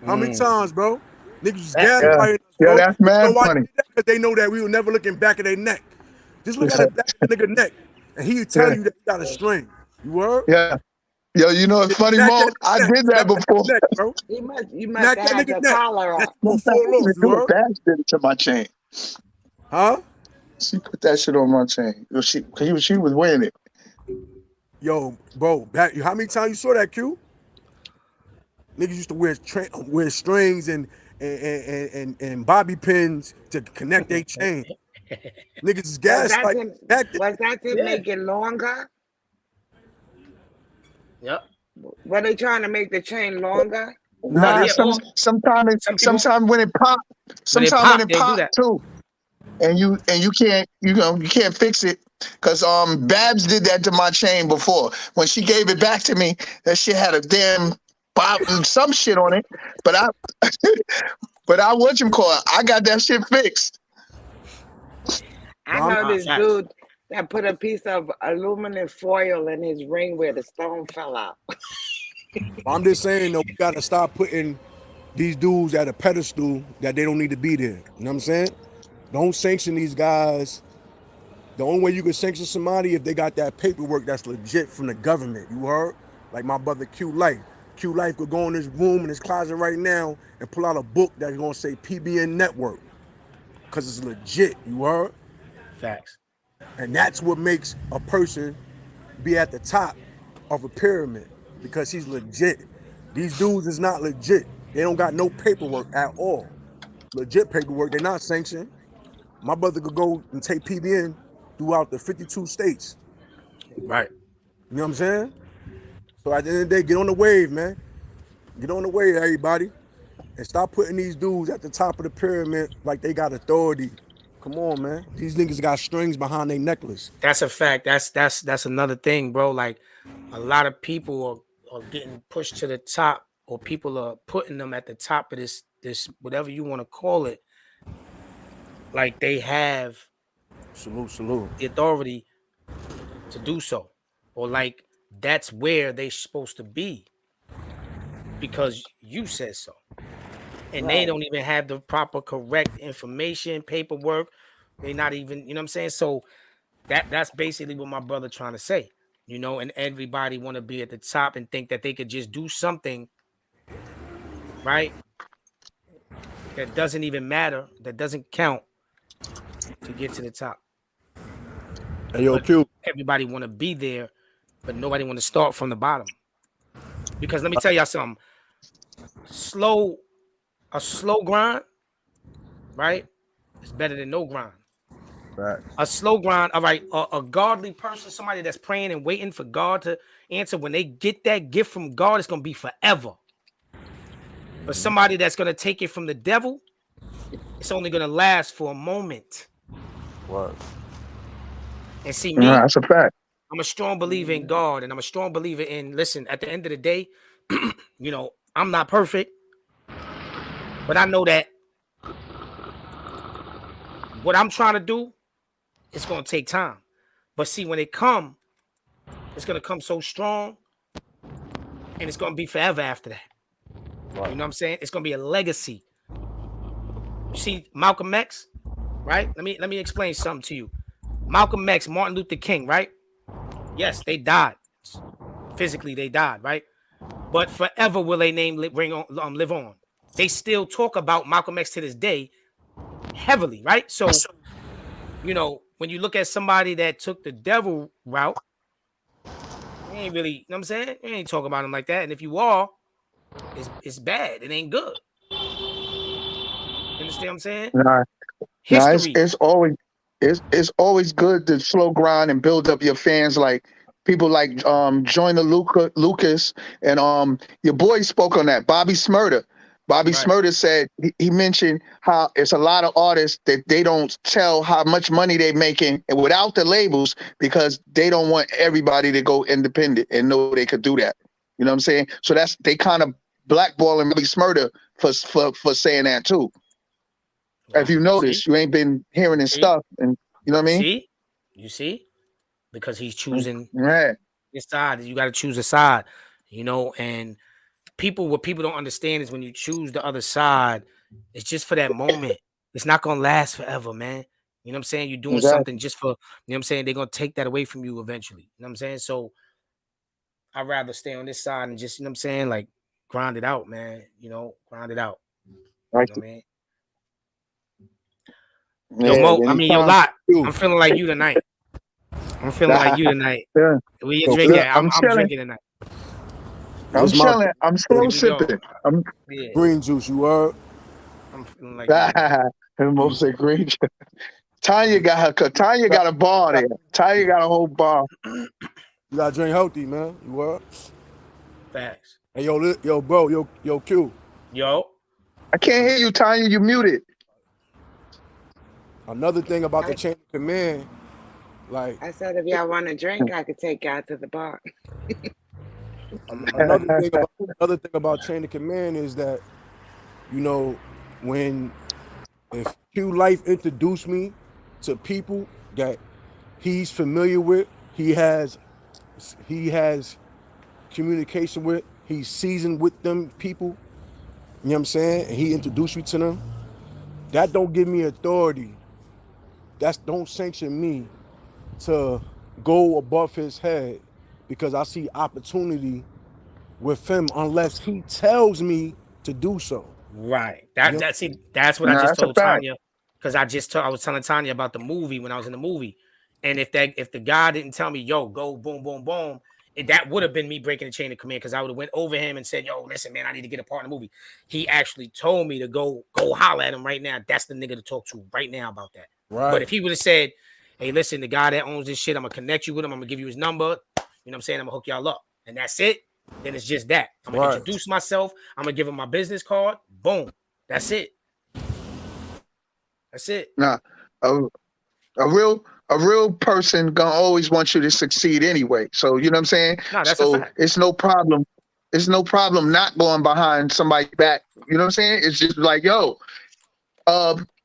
How many times, bro? Niggas was Facts. Yeah, gaslighting us, yeah, bro. that's You know mad why they funny. did that? Because they know that we will never look in back of their neck. Just look at the back of the nigga neck, and he'll tell Yeah, you that he got a string. You heard? yeah. Yo, you know it's funny, Smack that Mo? nigga I neck. did that Smack that before. nigga neck, bro. You must Smack have that had nigga your neck. collar That up. shit gonna Sometimes fall off. even You do it. heard? Babs did it to my chain. Huh? She put that shit on my chain. She was wearing it. Yo, bro. How many times you saw that, Q? Niggas used to wear strings and bobby pins to connect their chain. Niggas is Was that gaslight. to Yeah. make it longer? Yep. Were they trying to make the chain longer? Nah, Nah, Yeah. this Or some people, sometime when it pop, when they sometime when pop, it they'll do pop that. too, and you can't you can't fix it, cause Babs did that to my chain before. When she gave it back to me, that shit had a damn some shit on it, but I I got that shit fixed. I no, know this Facts. dude that put a piece of aluminum foil in his ring where the stone fell out. I'm just saying though, we gotta stop putting these dudes at a pedestal that they don't need to be there. You know what I'm saying? Don't sanction these guys. The only way you can sanction somebody if they got that paperwork that's legit from the government. You heard? Like my brother Q Life. Q Life could go in his room in his closet right now and pull out a book that's gonna say PBN Network. Cause it's legit. You heard? Facts. And that's what makes a person be at the top of a pyramid because he's legit. These dudes is not legit. They don't got no paperwork at all. Legit paperwork. They're not sanctioned. My brother could go and take PBN throughout the 52 states. Right. You know what I'm saying? So at the end of the day, get on the wave, man. Get on the wave, everybody. And stop putting these dudes at the top of the pyramid like they got authority. Come on, man. These niggas got strings behind their necklace. That's a fact. That's another thing, bro. Like a lot of people are getting pushed to the top, or people are putting them at the top of this whatever you want to call it. Like they have Salute, salute. the authority to do so, or like that's where they're supposed to be because you said so, and they Right. don't even have the proper correct information, paperwork. They not even, you know what I'm saying? So that's basically what my brother trying to say, and everybody want to be at the top and think that they could just do something, right? That doesn't even matter, that doesn't count to get to the top. Hey, yo, But Q. everybody want to be there, but nobody want to start from the bottom. Because let me tell y'all something. A slow grind, right? Is better than no grind. Right. A slow grind, all right. A godly person, somebody that's praying and waiting for God to answer. When they get that gift from God, it's gonna be forever. But somebody that's gonna take it from the devil, it's only gonna last for a moment. What? And see Nah, me, that's a fact. I'm a strong believer in God, and I'm a strong believer in. Listen, at the end of the day, I'm not perfect, but I know that what I'm trying to do, it's gonna take time. But see, when it come, it's gonna come so strong, and it's gonna be forever after that. Right. You know what I'm saying? It's gonna be a legacy. You see, Malcolm X, right? Let me explain something to you. Malcolm X, Martin Luther King, right? Yes, they died. Physically, they died, right? But forever will their name live on. They still talk about Malcolm X to this day heavily, right? So, when you look at somebody that took the devil route, you ain't really, you know what I'm saying? You ain't talking about him like that. And if you are, it's bad. It ain't good. You understand what I'm saying? Nah, nah, History, it's always good to slow grind and build up your fans, like people like Joyner Lucas, and your boy spoke on that. Bobby Smurder. Bobby right? Smurder said he mentioned how it's a lot of artists that they don't tell how much money they're making and without the labels because they don't want everybody to go independent and know they could do that. You know what I'm saying? So that's they kind of blackballing Bobby Smurder for saying that too. If Wow. you See, notice, you ain't been hearing his see, stuff, and you know what I mean. see, you see, because he's choosing Right. Your side. You got to choose a side, and what people don't understand is when you choose the other side, it's just for that moment. It's not gonna last forever, man. You know what I'm saying? You're doing something Exactly. just for, what I'm saying? They're gonna take that away from you eventually. You know what I'm saying? So I'd rather stay on this side and just, what I'm saying, like grind it out, man. Grind it out. You Like, know what I mean? Yo, yeah, Mo, I mean, yo, anytime. Lot, You. I'm feeling like you tonight. I'm feeling like you tonight. Yeah. Where you Yo, drink flip. Look, at? I'm I'm chilling. drinking tonight. I'm This my chilling. I'm slow green Yo, sipping. I'm yeah, juice. You are. I'm feeling like you tonight. most agreed. Tanya got a bar there. Tanya got a whole bar. You gotta drink healthy, man. You are. Facts. Hey, yo, bro, yo, Q. Yo, I can't hear you, Tanya. You muted. Another thing about the I, chain of command, like I said if y'all want to drink, I could take y'all to the bar. another thing about chain of command is that when if Q Life introduced me to people that he's familiar with, he has communication with, he's seasoned with them people. You know what I'm saying? And he introduced me to them. That don't give me authority. That don't sanction me to go above his head because I see opportunity with him unless he tells me to do so. right. You know? That's what I No, just that's a told fact. Tanya, because I was telling Tanya about the movie when I was in the movie, and if the guy didn't tell me, yo, go boom boom boom, that would have been me breaking the chain of command because I would have went over him and said, yo, listen, man, I need to get a part in the movie. He actually told me to go holler at him right now. That's the nigga to talk to right now about that. But Right. if he would have said, hey, listen, the guy that owns this shit, I'm gonna connect you with him. I'm gonna give you his number. You know what I'm saying? I'm gonna hook y'all up, and that's it. Then it's just that. I'm gonna Right. introduce myself. I'm gonna give him my business card. Boom. That's it. That's it. Nah, a, a real person gonna always want you to succeed anyway. So you know what I'm saying. No, that's a So fact. it's no problem. It's no problem not going behind somebody back. You know what I'm saying? It's just like, yo,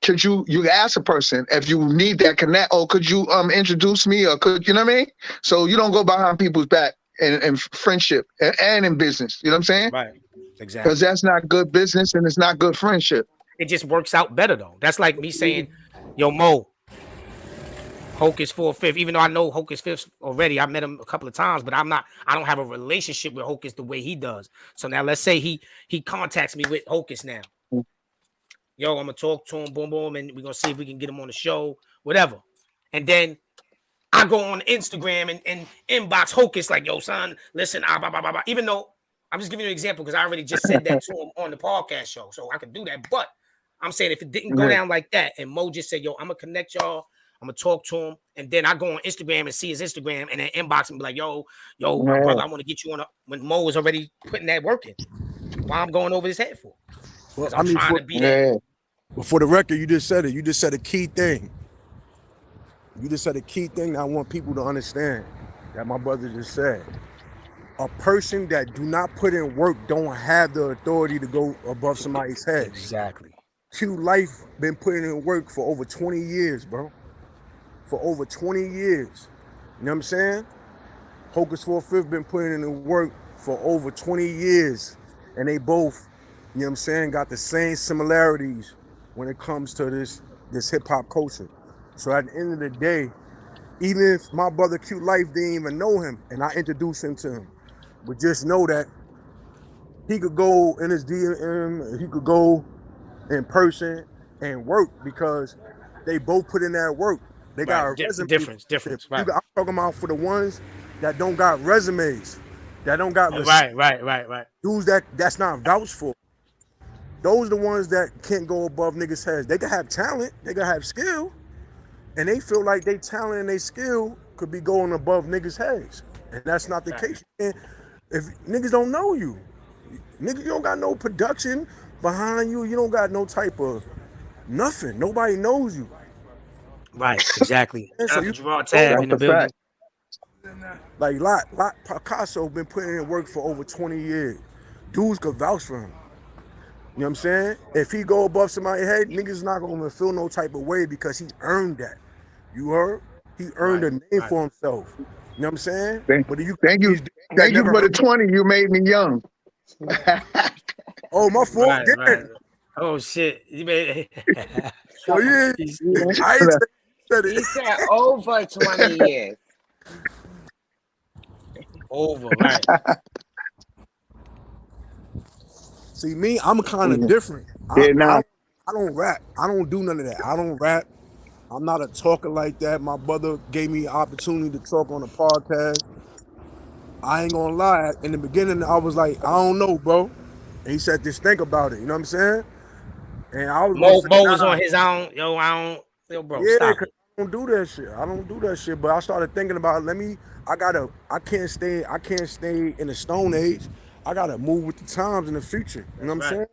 could you ask a person if you need that connect, or could you introduce me, or could you know what I mean? So you don't go behind people's back in friendship and in business. You know what I'm saying? Right. Because Exactly. that's not good business and it's not good friendship. It just works out better though. That's like me saying, yo, Mo, Hocus for a fifth. Even though I know Hocus fifth already, I met him a couple of times, but I don't have a relationship with Hocus the way he does. So now let's say he contacts me with Hocus now. Yo, I'm gonna talk to him, boom, boom, and we're gonna see if we can get him on the show, whatever. And then I go on Instagram and inbox Hocus like, yo, son, listen, blah, blah, blah, blah. Even though I'm just giving you an example because I already just said that to him on the podcast show, so I could do that. But I'm saying if it didn't go Yeah. down like that, and Mo just said, yo, I'm gonna connect y'all, I'm gonna talk to him, and then I go on Instagram and see his Instagram and then inbox and be like, yo, my Yeah. brother, I want to get you on when Mo was already putting that work in. Why I'm going over his head for? Well, Because I I'm mean, trying for to be there. Yeah. for the record, you just said it. You just said a key thing. You just said a key thing that I want people to understand that my brother just said. A person that do not put in work don't have the authority to go above somebody's head. Exactly. Q Life been putting in work for over 20 years, bro. For over 20 years. You know what I'm saying? Hocus for a Fifth been putting in work for over 20 years. And they both, you know what I'm saying, got the same similarities when it comes to this hip hop culture. So at the end of the day, even if my brother Q Life didn't even know him and I introduced him to him, but just know that he could go in his DM, he could go in person and work because they both put in that work. They got Right. a resume. Difference. Right. I'm talking about for the ones that don't got resumes, that don't got Right. dudes that's not vouched for. Those are the ones that can't go above niggas' heads. They can have talent, they can have skill, and they feel like they talent and they skill could be going above niggas' heads. And that's not the Fact. case. And if niggas don't know you, nigga, you don't got no production behind you, you don't got no type of nothing. Nobody knows you. Right. Exactly. And Shout so out to you Gerard go Tab in That's the a fact. building. like Lot Picasso been putting in work for over 20 years. Dudes could vouch for him. You know what I'm saying? If he go above somebody's head, niggas not gonna feel no type of way because he earned that. You heard? He earned Right. a name Right. for himself. You know what I'm saying? Thank, But you thank you, these dudes that thank you never for the heard. 20. You made me young. Oh, my fault. Right, right. Damn. Oh shit. You made Oh yeah. he's I ain't said He it. said over 20 years. over, right? See me, I'm kind of different. Yeah, nah. I don't rap. I don't do none of that. I don't rap. I'm not a talker like that. My brother gave me an opportunity to talk on a podcast. I ain't gonna lie. In the beginning, I was like, I don't know, bro. And he said, just think about it. You know what I'm saying? And I was gonna say, Mo was nah, on his own. Yo, I don't. Yo, bro, yeah, stop cause it. I don't do that shit. I don't do that shit. But I started thinking about, I can't stay in the Stone Age. I gotta move with the times in the future. You know That's what I'm right. saying?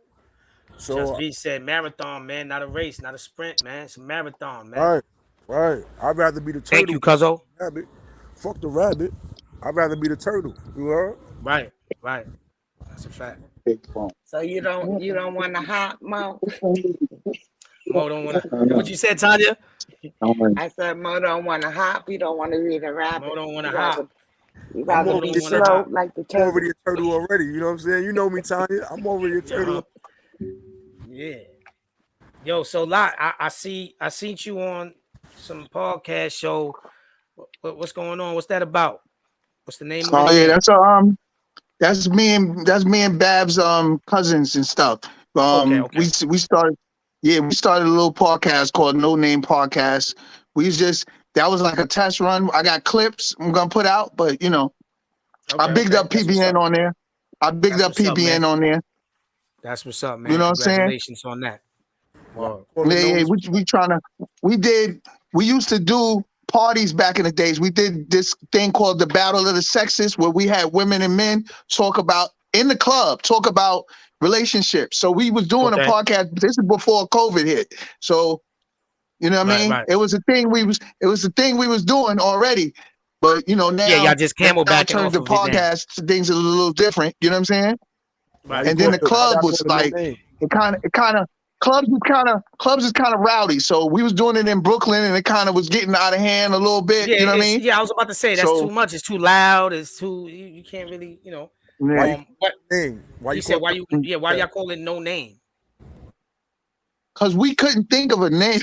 Just So, V said marathon, man, not a race, not a sprint, man. It's a marathon, man. right, right. I'd rather be the Thank turtle you, Cuzzo. than the rabbit. Fuck the rabbit. I'd rather be the turtle. You heard? Right, right. That's a fact. So you don't want to hop, Mo? Mo don't wanna. What you said, Tanya? I said Mo don't want to hop. You don't want to be the Mo rabbit. don't wanna You rather hop. you I'm rather Mo be don't already, wanna slow hop. like the I'm already turtle. a turtle already. You know what I'm saying? You know me, Tanya. I'm already a turtle. Yeah. Yo, so lot. I seen you on some podcast show. What's going on? What's that about? What's the name of it Oh yeah, again? that's me and Bab's cousins and stuff. Okay, Um, okay, we we started we started a little podcast called No Name Podcast. We just that was like a test run. I got clips I'm gonna put out, but I okay, bigged okay. up That's what's PBN up. on there. I bigged That's up what's up, man. PBN on there. That's what's up, You man. know what I'm saying? Congratulations on that. Well, Well, I call it Yeah, known yeah. as We did. We used to do parties back in the days. We did this thing called the Battle of the Sexes, where we had women and men talk about in the club, talk about relationships. So we was doing a okay. podcast. This is before COVID hit. So you know what I Right, mean? right. It was a thing we was doing already. But Yeah, y'all now just now I camelbacking turned off the of it now. podcast things a little different. You know what I'm saying? why Right, you And then call the right, it right. why club y'all was call it no like name? it kind of clubs is kind of rowdy. So we was doing it in Brooklyn, and it kind of was getting out of hand a little bit. Yeah, You know what I it's mean? yeah. I was about to say that's So too much. It's too loud. It's too. You can't really, Why yeah. you call What it no name? Why he you call said? it Why no you? name? Yeah. Why y'all call it no name? Because we couldn't think of a name.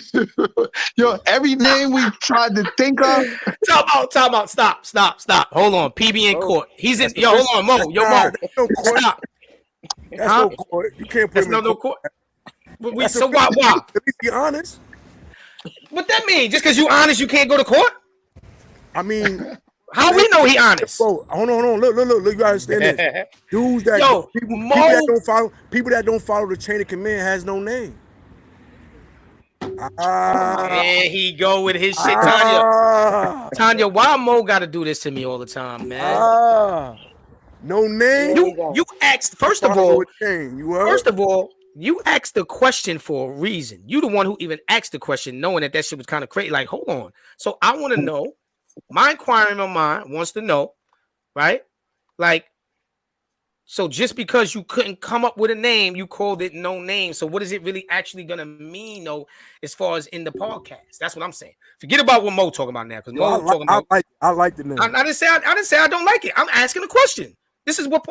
Every Stop. name we tried to think of. Time out. Time out. Stop. Stop. Stop. Hold on. PB in Bro, court. He's in. that's Yo, hold official. on, Mo. That's Yo, nah, Mo. that's no court. Stop. That's Huh? no court. You can't put That's him in no court. court. But That's so why? official. Why? Let me be honest. What that mean? Just because you honest, you can't go to court? I mean, How man, we know he honest? bro, hold on. Look, you gotta understand this. Dudes that Yo, Mo. people that don't follow the chain of command has no name. Ah, There he go with his shit, Tanya. ah, Tanya, why Mo got to do this to me all the time, man? ah. No Here name. we You go. asked You first of follow a all. chain. You heard? First of all, you asked the question for a reason. You the one who even asked the question, knowing that shit was kind of crazy. Like, hold on. So I want to know. My inquiring mind wants to know, right? Like, so just because you couldn't come up with a name, you called it no name. So what is it really actually gonna mean, though, as far as in the podcast? That's what I'm saying. Forget about what Mo talking about now, because Yo, Mo talking about. I like the I name. didn't say I didn't say I don't like it. I'm asking a question. This is what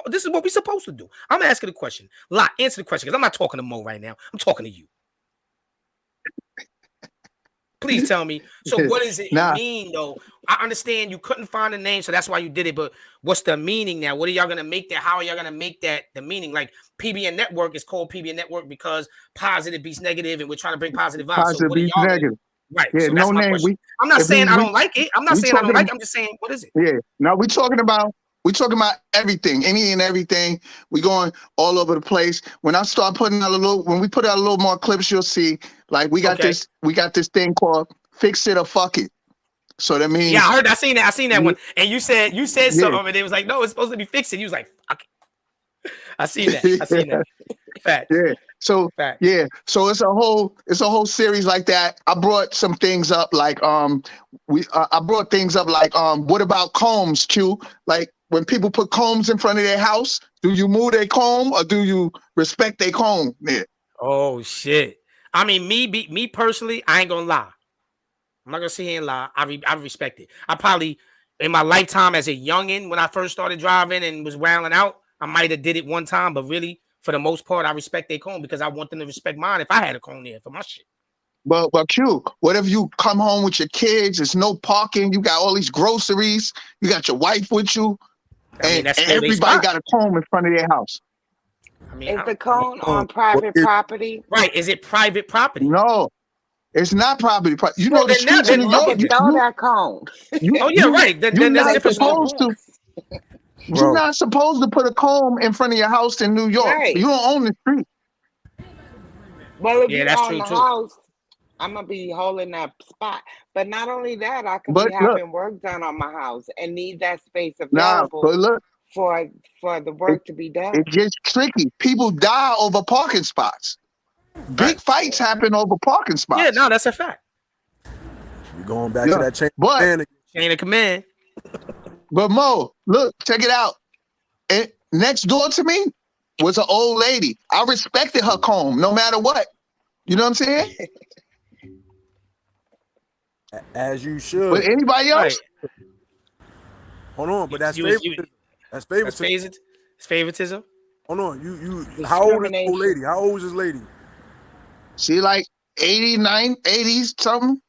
we're supposed to do. I'm asking a question. Lot, answer the question because I'm not talking to Mo right now. I'm talking to you. Please tell me. So what does it Nah, mean though? I understand you couldn't find a name, so that's why you did it. But what's the meaning now? What are y'all gonna make that? How are y'all gonna make that the meaning? Like PBN Network is called PBN Network because positive beats negative, and we're trying to bring positive vibes. So positive what are beats y'all gonna negative. right? Yeah, So no that's my name. question. I'm not If we saying I don't like it. I'm not we saying I don't talking like it. I'm just saying what is it? Yeah. Now we talking about everything, any and everything. We going all over the place. When I start putting out when we put out a little more clips, you'll see. Like Okay. we got this thing called "Fix It or Fuck It." So that Yeah, means I heard. I seen that one. And you said yeah, something, and it was like, no, it's supposed to be fixed. You was like, fuck it. I seen that. I seen that. Facts. yeah. So Facts. yeah, so it's a whole series like that. I brought some things up like I brought things up like what about combs, Q? Like when people put combs in front of their house, do you move their comb or do you respect their comb? Yeah. Oh shit. I mean, me personally, I ain't gonna lie. I'm not gonna sit here and lie. I respect it. I probably in my lifetime as a youngin, when I first started driving and was wilding out, I might have did it one time, but really, for the most part, I respect their cone because I want them to respect mine if I had a cone there for my shit. But Q, what if you come home with your kids? There's no parking. You got all these groceries. You got your wife with you, I mean, and that's still their everybody spot. got a cone in front of their house. I mean, Is the cone on private property? right? Is it private property? No, it's not property. You Well, know the then now- streets in then New I York. can throw that cone. Oh yeah, right. Then You're that's not different. supposed to. You're Bro. not supposed to put a comb in front of your house in New York. Right. You don't own the street. Well, if Yeah, you that's own true the too. house, I'm gonna be holding that spot. But not only that, I could But be look. having work done on my house and need that space Nah, available but look, for the work to be done. it gets tricky. People die over parking spots. Big fights happen over parking spots. Yeah, no, that's a fact. You're going back to that chain. Chain of command. But Mo, look, check it out. And next door to me was an old lady. I respected her comb no matter what. You know what I'm saying? As you should. But anybody else? Right. Hold on, but that's You- favoritism. That's favoritism. It's favoritism. Hold on, you. How old is the old lady? How old is this lady? She like 89, 80s, something.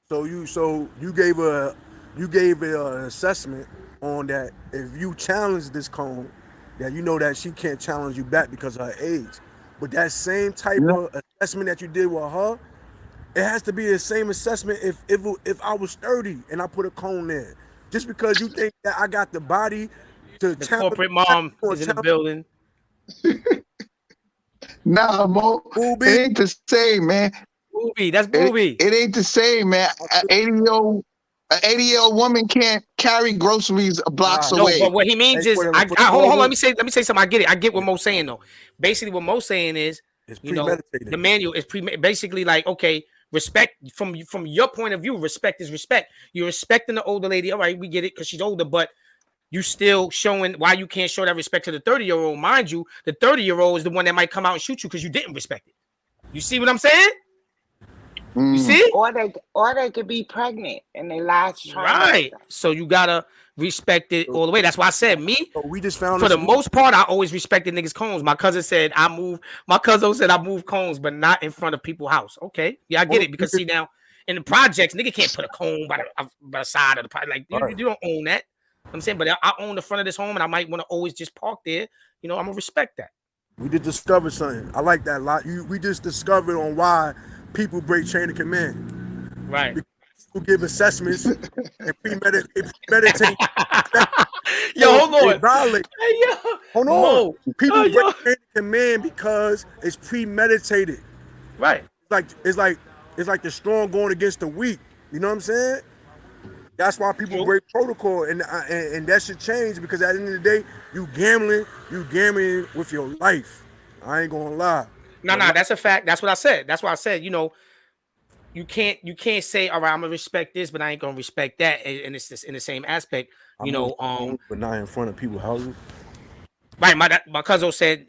So you gave her an assessment on that. If you challenge this cone, that you know that she can't challenge you back because of her age. But that same type of assessment that you did with her, it has to be the same assessment if I was 30 and I put a cone there. Just because you think that I got the body to the corporate mom is in the building. Nah, Mo, it ain't the same, man. Booby, that's booby. It ain't the same, man. An 80-year-old woman can't carry groceries blocks away. No, but what he means is, hold on. Let me say something. I get it. I get what Mo's saying though. Basically, what Mo's saying is, the manual is basically like, okay, respect from your point of view. Respect is respect. You're respecting the older lady. All right, we get it because she's older, but you still showing why you can't show that respect to the 30-year-old. Mind you, the 30-year-old is the one that might come out and shoot you because you didn't respect it. You see what I'm saying? You see? Or they could be pregnant and they last trimester. Right. So you gotta respect it all the way. That's why I said we just found for the most part, I always respected niggas' cones. My cousin said I move cones, but not in front of people's house. Okay. Yeah, I get it. Because see now in the projects, nigga can't put a cone by the side of the project. Like you don't own that. I'm saying, but I own the front of this home and I might want to always just park there. I'm gonna respect that. We just discovered something. I like that a lot. We just discovered on why people break chain of command. Right. People give assessments and premeditate. Yo, hold on. Violate. Hey, yo. Hold on. People break chain of command because it's premeditated. Right. It's like the strong going against the weak. You know what I'm saying? That's why people break protocol, and that should change because at the end of the day, you gambling with your life. I ain't gonna lie. No, that's a fact. That's what I said. That's why I said, you can't say, all right, I'm gonna respect this, but I ain't gonna respect that, and it's just in the same aspect, but not in front of people's houses. Right, my cousin said,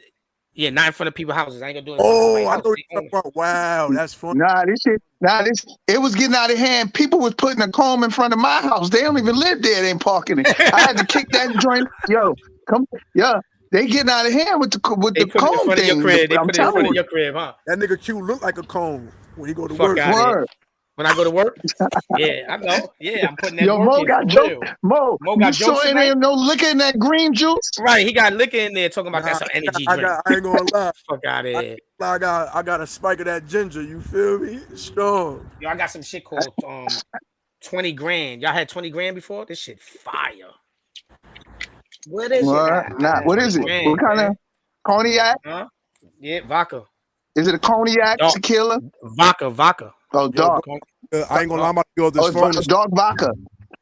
yeah, not in front of people's houses. I ain't gonna do it. I know what you're talking about. Wow, that's funny. It was getting out of hand. People was putting a comb in front of my house. They don't even live there. They ain't parking it. I had to kick that joint. They getting out of hand with the comb thing. I'm telling you, your crib, huh? That nigga Q look like a comb when he go to Fuck work. When I go to work, yeah, I know. Yeah, I'm putting that work Mo in got for real. Mo got jokes. It ain't no liquor in that green juice. Right, he got liquor in there talking about that's an energy drink. I ain't gonna lie. Fuck out of here. I got a spike of that ginger. You feel me? Strong. Yo, I got some shit called 20 grand. Y'all had 20 grand before? This shit fire. What is it? Nah, what is it? Grand, what kind of cognac? Huh? Yeah, vodka. Is it a cognac tequila? Vodka. Oh, dark. I ain't gonna lie, I'm about to go this phone. Dark vodka.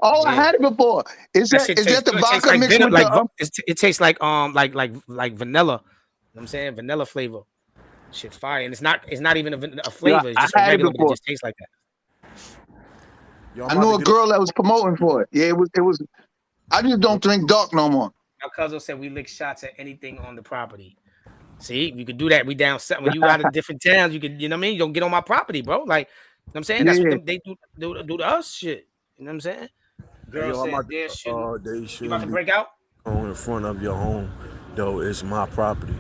Oh, yeah. I had it before. Is that the vodka like mixed with it tastes like vanilla. You know what I'm saying? Vanilla flavor. Shit fire. And it's not even a flavor. It's just a regular, but it just tastes like that. I knew a girl that was promoting for it. Yeah, it was. I just don't drink dark no more. My cousin said we lick shots at anything on the property. See, you could do that. We down set when you out of different towns. You could, you know what I mean? You don't get on my property, bro. Like, you know what I'm saying? That's what they do to us. Shit. You know what I'm saying? Girl Yo, I'm says about there shouldn't. to, they You about to shouldn't be break out? cone in front of your home, though it's my property.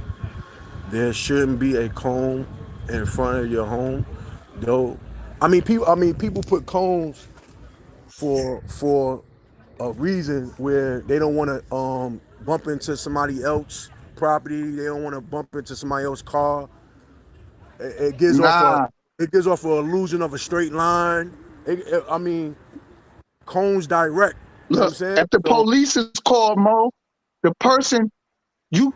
There shouldn't be a cone in front of your home, though. People put cones for a reason where they don't want to bump into somebody else property. They don't want to bump into somebody else's car. It gives off a Nah, it gives off an illusion of a straight line. Cones direct. You know what I'm look, saying? if the So police is called, Mo, the person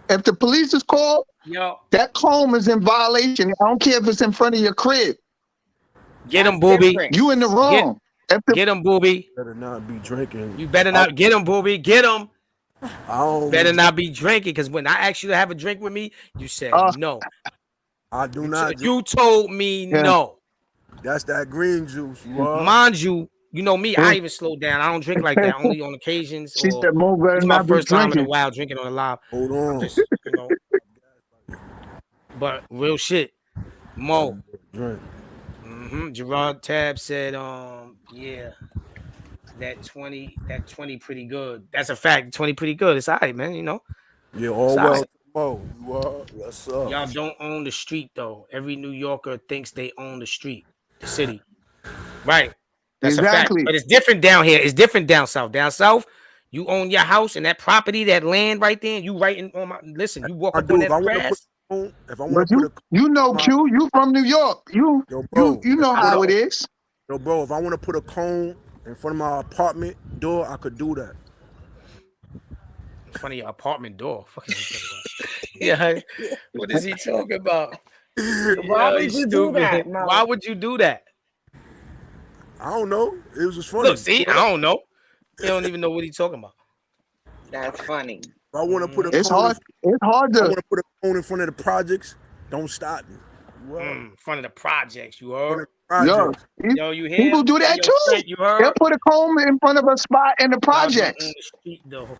if the police is called, Yo, that comb is in violation. I don't care if it's in front of your crib. get That's him, booby. different. You in the Get wrong. If the get him, booby. better not be drinking. You better I, not get him, booby. Get him. I don't be Better drink. not be drinking, because when I asked you to have a drink with me, you said uh, no. I do You not drink. you told me yeah, no. That's that green juice. You are. Mind you, you know me. I even slow down. I don't drink like that. Only on occasions, she or said, Mo better it's my not be first time in a drinking. while drinking on a live. Hold I'm on. just, but real shit, I Mo. drink. Gerard Tab said, yeah, that 20 pretty good. That's a fact. 20 pretty good. It's all right, man. You know, Yeah, it's all all well right. tomorrow. You are. Yes, sir. Y'all don't own the street though. Every New Yorker thinks they own the street, the city. Right. That's a fact. Exactly. But it's different down here. It's different down south. Down south, you own your house and that property, that land right there. You writing on my listen. You walk I up on do. If that I want to put grass. a cone, if I want to But put a you know, my Q, you from New York. You yo, you bro. you If know I I want how it know. is. Yo, bro, if I want to put a cone in front of my apartment door, I could do that. In front of your apartment door. Fuck is he talking about? Yeah. What is he talking about? Why Yo, you would you do that, stupid. Why Mo? would you do that? I don't know. It was just funny. Look, see, I don't know. He don't even know what he's talking about. That's funny. If I want to put a It's cone, hard. It's hard I to. want to put a cone in front of the projects. Don't stop me. Well, In front of the projects, you in front heard? of the Yo, projects. Yo, you people hear? do Hey, that yo, too. Straight, you They'll heard? put a comb in front of a spot in the Y'all don't own projects. the street though.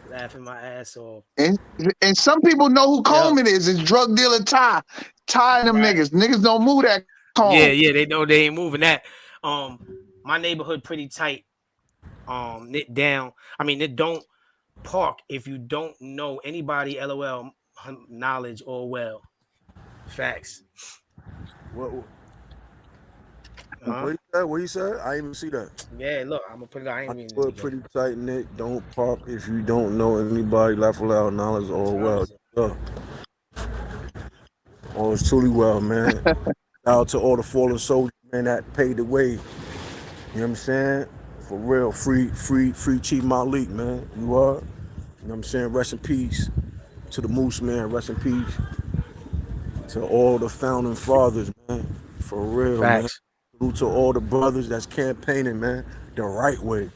Laughing my ass off. And and some people know who Yeah. comb it is. It's drug dealer Ty. Ty and them Right. niggas. Niggas don't move that comb. Yeah, they know they ain't moving that. My neighborhood pretty tight. Knit down. I mean, it don't park if you don't know anybody. LOL, knowledge or well. Facts. What, Huh? what he said? I didn't even see that. Yeah, look, I'm gonna put it. I I ain't reading it put again. pretty tight knit. Don't park if you don't know anybody. Laugh aloud, knowledge, all well. Yeah. All is truly well, man. Shout out to all the fallen soldiers, man, that paid the way. You know what I'm saying? For real, free Chief Malik, man. You are. You know what I'm saying? Rest in peace to the Moose, man. Rest in peace to all the founding fathers, man. For real, man. Facts. Salute to all the brothers that's campaigning, man, the right way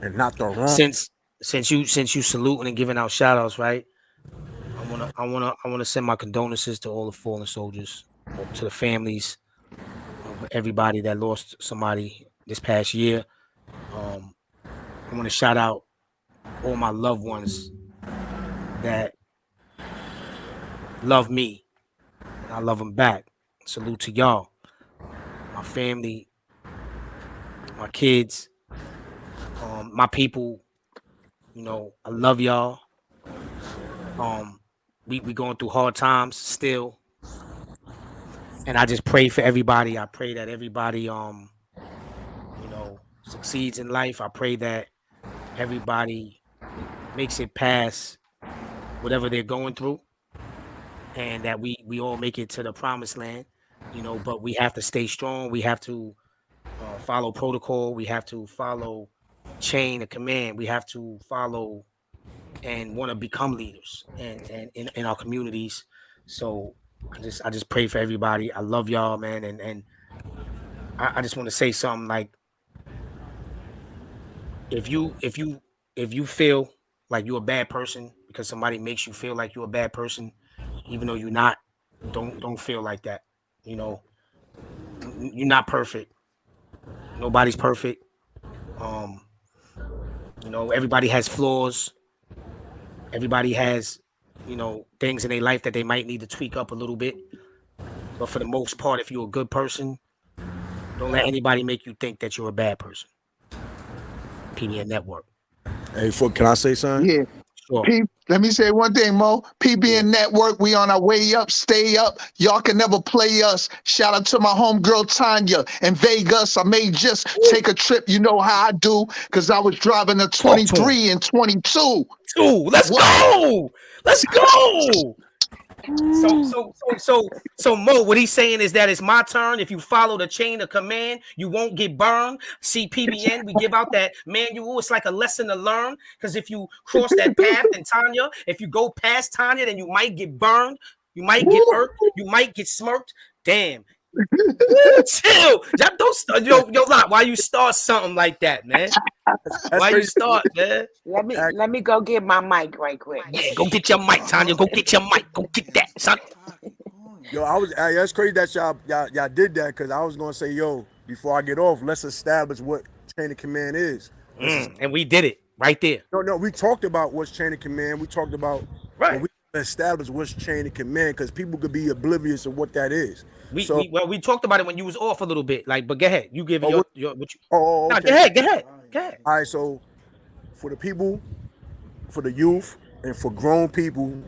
and not the wrong. Since you saluting and giving out shout outs, right? I wanna send my condolences to all the fallen soldiers, to the families of everybody that lost somebody this past year. I want to shout out all my loved ones that love me and I love them back. Salute to y'all, my family, my kids, my people. You know, I love y'all. We going through hard times still, and I just pray for everybody. I pray that everybody succeeds in life. I pray that everybody makes it past whatever they're going through, and that we all make it to the promised land. But we have to stay strong. We have to follow protocol. We have to follow chain of command. We have to follow and want to become leaders and in our communities. So I just pray for everybody. I love y'all, man, and I just want to say something like, if you feel like you're a bad person because somebody makes you feel like you're a bad person, even though you're not, don't feel like that. You're not perfect. Nobody's perfect. Um, everybody has flaws. Everybody has, things in their life that they might need to tweak up a little bit. But for the most part, if you're a good person, don't let anybody make you think that you're a bad person. PBN Network. Hey, can I say something? Yeah. Sure. Let me say one thing, Mo. PBN Network, we on our way up. Stay up. Y'all can never play us. Shout out to my homegirl Tanya in Vegas. I may just take a trip. You know how I do, because I was driving a 23 and 22. Let's go. Let's go. So Mo, what he's saying is that it's my turn. If you follow the chain of command, you won't get burned. See, PBN, we give out that manual. It's like a lesson to learn, because if you cross that path, then Tanya, if you go past Tanya, then you might get burned, you might get hurt, you might get smirked. Damn. Chill. Don't start, yo, lot. Why you start something like that, man? Why you start, man? Let me go get my mic right quick. Yeah, go get your mic, Tanya. Go get your mic. Go get that, son. Yo, that's crazy that y'all did that, because I was gonna say, yo, before I get off, let's establish what chain of command is. And we did it right there. No, we talked about what's chain of command. We talked about right. We established what's chain of command, because people could be oblivious of what that is. We talked about it when you was off a little bit. Like, but go ahead. You give your what you. Okay. No, go ahead. All right, so for the people, for the youth, and for grown people,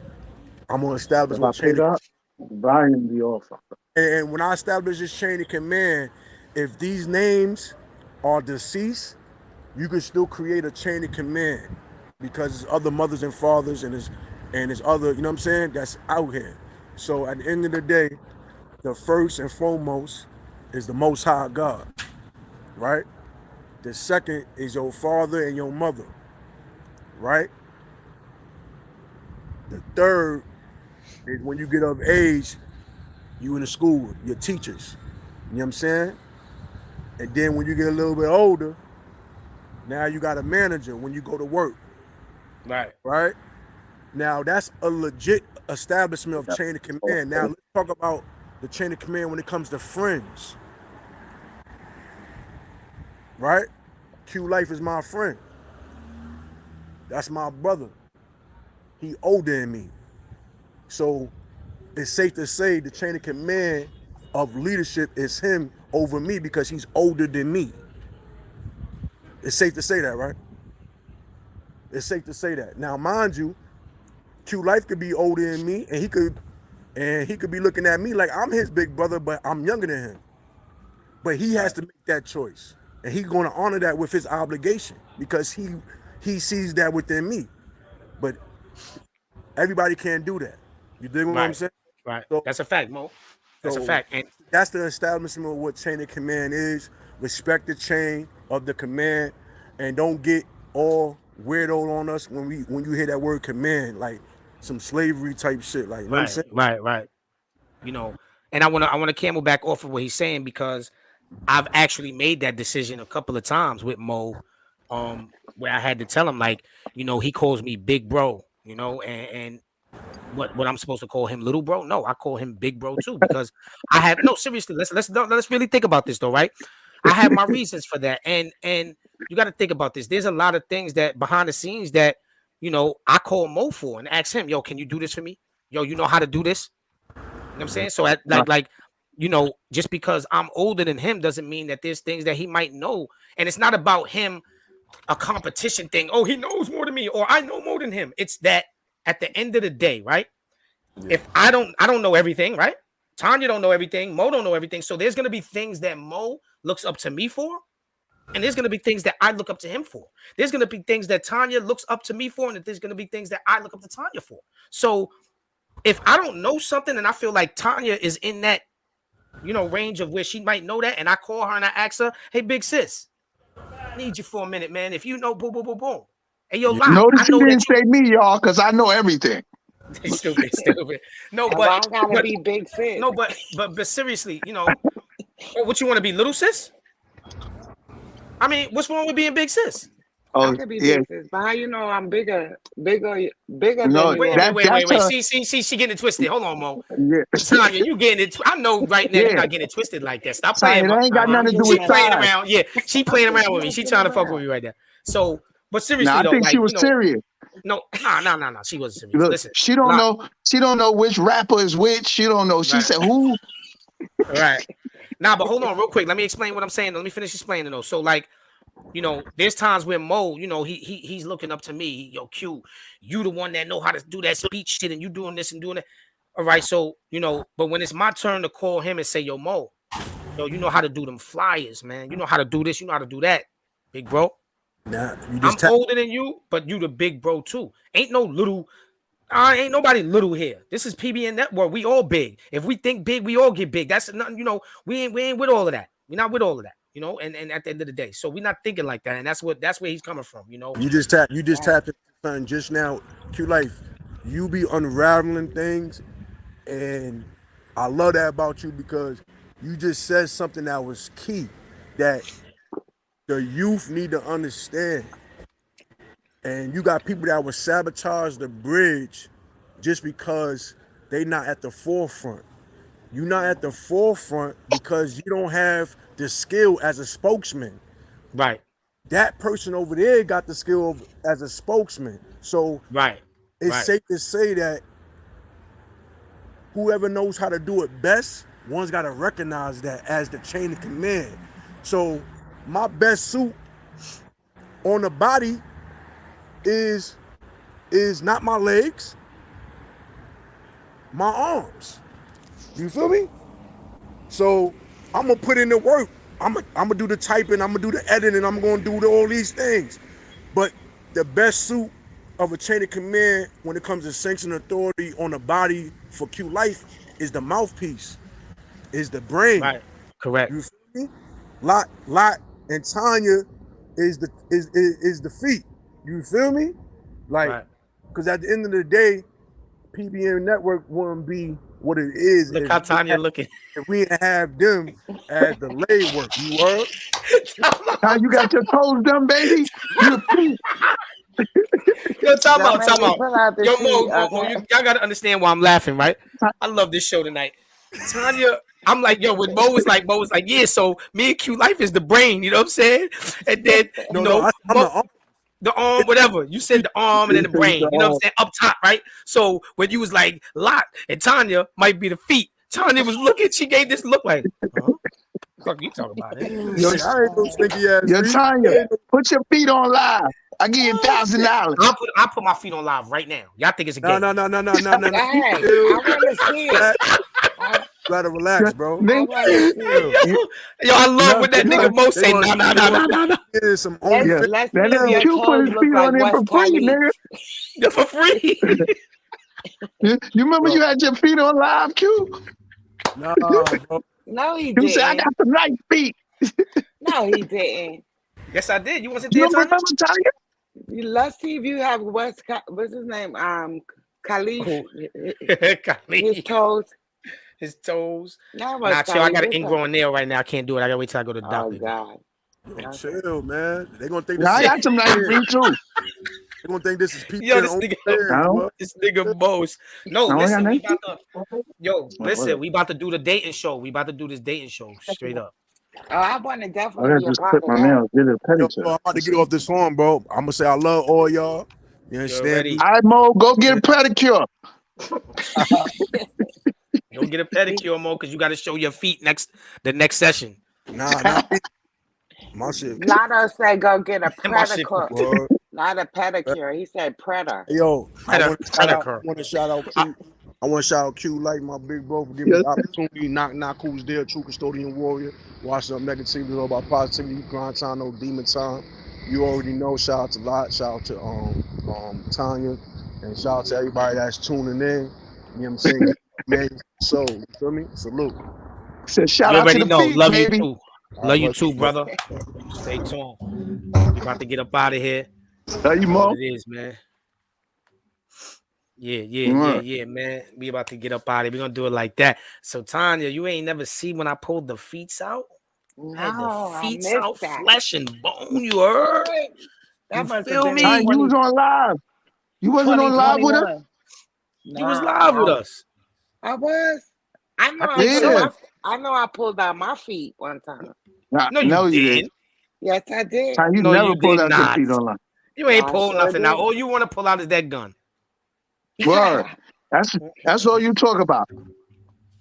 I'm gonna establish what chain of command. And when I establish this chain of command, if these names are deceased, you can still create a chain of command, because there's other mothers and fathers and there's other, you know what I'm saying, that's out here. So at the end of the day, the first and foremost is the Most High God, right? The second is your father and your mother, right? The third is when you get of age, you in the school, your teachers, you know what I'm saying? And then when you get a little bit older, now you got a manager when you go to work. Right? Now that's a legit establishment of chain of command. Now let's talk about the chain of command when it comes to friends. Right? Q Life is my friend. That's my brother. He older than me. So it's safe to say the chain of command of leadership is him over me, because he's older than me. It's safe to say that, right? It's safe to say that. Now, mind you, Q Life could be older than me, and he could be looking at me like I'm his big brother, but I'm younger than him. But he has to make that choice, and he's going to honor that with his obligation, because he sees that within me. But everybody can't do that. You dig what I'm saying? Right. So, that's a fact, Mo. That's a fact. And that's the establishment of what chain of command is. Respect the chain of the command, and don't get all weirdo on us when you hear that word command, like some slavery type shit. Like, you know what I'm saying? Right. You know, and I wanna camel back off of what he's saying, because I've actually made that decision a couple of times with Mo, where I had to tell him, like, you know, he calls me big bro, you know, and what I'm supposed to call him, little bro? No, I call him big bro too, because I have seriously. Let's really think about this though, right? I have my reasons for that, and you got to think about this. There's a lot of things that behind the scenes that, you know, I call Mo for and ask him, yo, can you do this for me? Yo, you know how to do this? You know what I'm saying? So like, you know, just because I'm older than him doesn't mean that there's things that he might know, and it's not about him a competition thing. Oh, he knows more than me, or I know more than him. It's that. At the end of the day, right? Yeah. If I don't know everything, right? Tanya don't know everything. Mo don't know everything. So there's gonna be things that Mo looks up to me for, and there's gonna be things that I look up to him for. There's gonna be things that Tanya looks up to me for, and there's gonna be things that I look up to Tanya for. So if I don't know something and I feel like Tanya is in that, you know, range of where she might know that, and I call her and I ask her, hey, big sis, I need you for a minute, man. If you know, boom, boom, boom, boom. Hey, yo, notice you didn't say me, y'all, because I know everything. Stupid. No, but I gotta be big sis. No, but seriously, you know, what you want to be, little sis? I mean, what's wrong with being big sis? I could be big sis, but how you know I'm bigger no, than you? Wait. She getting it twisted. Hold on, Mo. Yeah. Tanya, you getting it? I know right now you're not getting it twisted like that. Stop playing. That ain't got nothing to do with playing around. Yeah, she playing around with me. She trying to fuck with me right now. So, but seriously, I think she was serious. No. She wasn't serious. Look, listen, she don't know. She don't know which rapper is which. She don't know. She said who. Right. Nah, but hold on, real quick. Let me explain what I'm saying. Let me finish explaining though. So, like, You know, there's times where Mo, you know, he's looking up to me. Yo, Q, you the one that know how to do that speech shit, and you doing this and doing that. All right, so you know, but when it's my turn to call him and say, yo, Mo, yo, you know how to do them flyers, man. You know how to do this, you know how to do that, big bro. Nah, you I'm just tap. older than you, but you the big bro too. Ain't no little. Ain't nobody little here. This is PBN Network. We all big. If we think big, we all get big. That's nothing. You know, we ain't with all of that. We're not with all of that. You know, and at the end of the day, so we're not thinking like that, and that's where he's coming from. You know, You just tapped into something just now. Q Life, you be unraveling things, and I love that about you because you just said something that was key that the youth need to understand. And you got people that will sabotage the bridge just because they not at the forefront. You're not at the forefront because you don't have the skill as a spokesman. right, That person over there got the skill as a spokesman. So right, it's right, safe to say that whoever knows how to do it best, one's got to recognize that as the chain of command. So my best suit on the body is not my legs, my arms. You feel me? So I'm gonna put in the work. I'm gonna do the typing. I'm gonna do the editing. I'm gonna do all these things. But the best suit of a chain of command when it comes to sanction authority on the body for Q Life is the mouthpiece, is the brain. right. Correct. You feel me? Lot, and Tanya is the feet. You feel me? Like, Right. because at the end of the day, PBN Network wouldn't be what it is Look how Tanya looking. if we didn't have them as the leg work. You were? Now you got your toes done, baby. You Yo, time Don't out, make time me out. pull out the Yo, feet, Mo, okay? y'all gotta understand why I'm laughing, right? I love this show tonight. Tanya, I'm like, yo, when Mo was like, yeah, so me and Q Life is the brain, you know what I'm saying? And then, you No, know, I'm Mo, the arm. the arm, whatever. You said the arm and then the brain, you know what I'm saying? Up top, right? So when you was like Lot and Tanya might be the feet, Tanya was looking, she gave this look like, huh? Fuck you talking about it? Your, I ain't no stinky ass your feet. Tanya, put your feet on live. I give you $1,000. I'll put my feet on live right now. Y'all think it's a No. game. Hey, Chill, I want to see it. relax. I, You gotta relax, bro. I want to see it. Chill. Yo, I love No, when that no, nigga Mo They say, gonna no. get some only Let's yeah. fit. let's That see if little your Q put toes his look feet like on there West for free, Khalifa. nigga. For free. You remember Bro. you had your feet on live, Q? Nah, bro. No, he You said, I didn't. got some nice feet. No, he didn't. Yes, I did. You wasn't You there, don't Tanya? remember, Tanya? Let's see if you have what's his name? Khalif. Oh, His Khalif. toes. His toes. Not Nah, West chill. I Khalifa. got an It's ingrown nail right now. I can't do it. I gotta wait till I go to the oh doctor again. God. Yo, Okay. chill, man. They gonna think Yeah, this I is got some nice feet, too. they gonna think this is Yo, PBN this on nigga, fans, No, what? this nigga Most. No, I only got listen, we nice about feet. to. Yo, listen, Whatever. we about to do the dating show. We about to do this dating show straight up. Oh, I want to I definitely gotta be a just part clip of my that. nails, get a pedicure. I'm about to get off this horn, bro. I'm gonna say I love all y'all. You You understand already me? All right, Mo, go get a pedicure. go get a pedicure, Mo, because you got to show your feet the next session. Nah, my shit. Lotto said go get a My shit, pedicure, Word. not a pedicure. He said predator. Yo, I want to shout out. Predator. I want to shout out Q. I want to shout out Q, like my big bro, for giving me Yes. the opportunity. Knock, who's there, true custodian warrior. Watch up negativity, all about positivity, grind time, no demon time. You already know. Shout out to Lot. Shout out to Tanya, and shout out to everybody that's tuning in. You know what I'm saying? Man, so you feel me? Salute. Said, shout You out to already the know. feet, Love you baby. too. Love you too, brother. Stay tuned. We about to get up out of here. Love you, That's what Mo. it is, man. Yeah, man. We about to get up out of here. We're gonna do it like that. So Tanya, you ain't never see when I pulled the feet out? I had the No, I feet missed out, that. flesh and bone. You heard? That You must have feel been Tanya, me? you was on live. You wasn't on live with us? 2021. You was live with No, us. I was. I know I I think pulled Yeah. so. I know I pulled out my feet one time. No, you No, you did. didn't. Yes, I did. Tanya, you No, never you pulled did out your not. feet on live. You ain't I pulled sure nothing out. did. All you want to pull out is that gun. Word. That's all you talk about.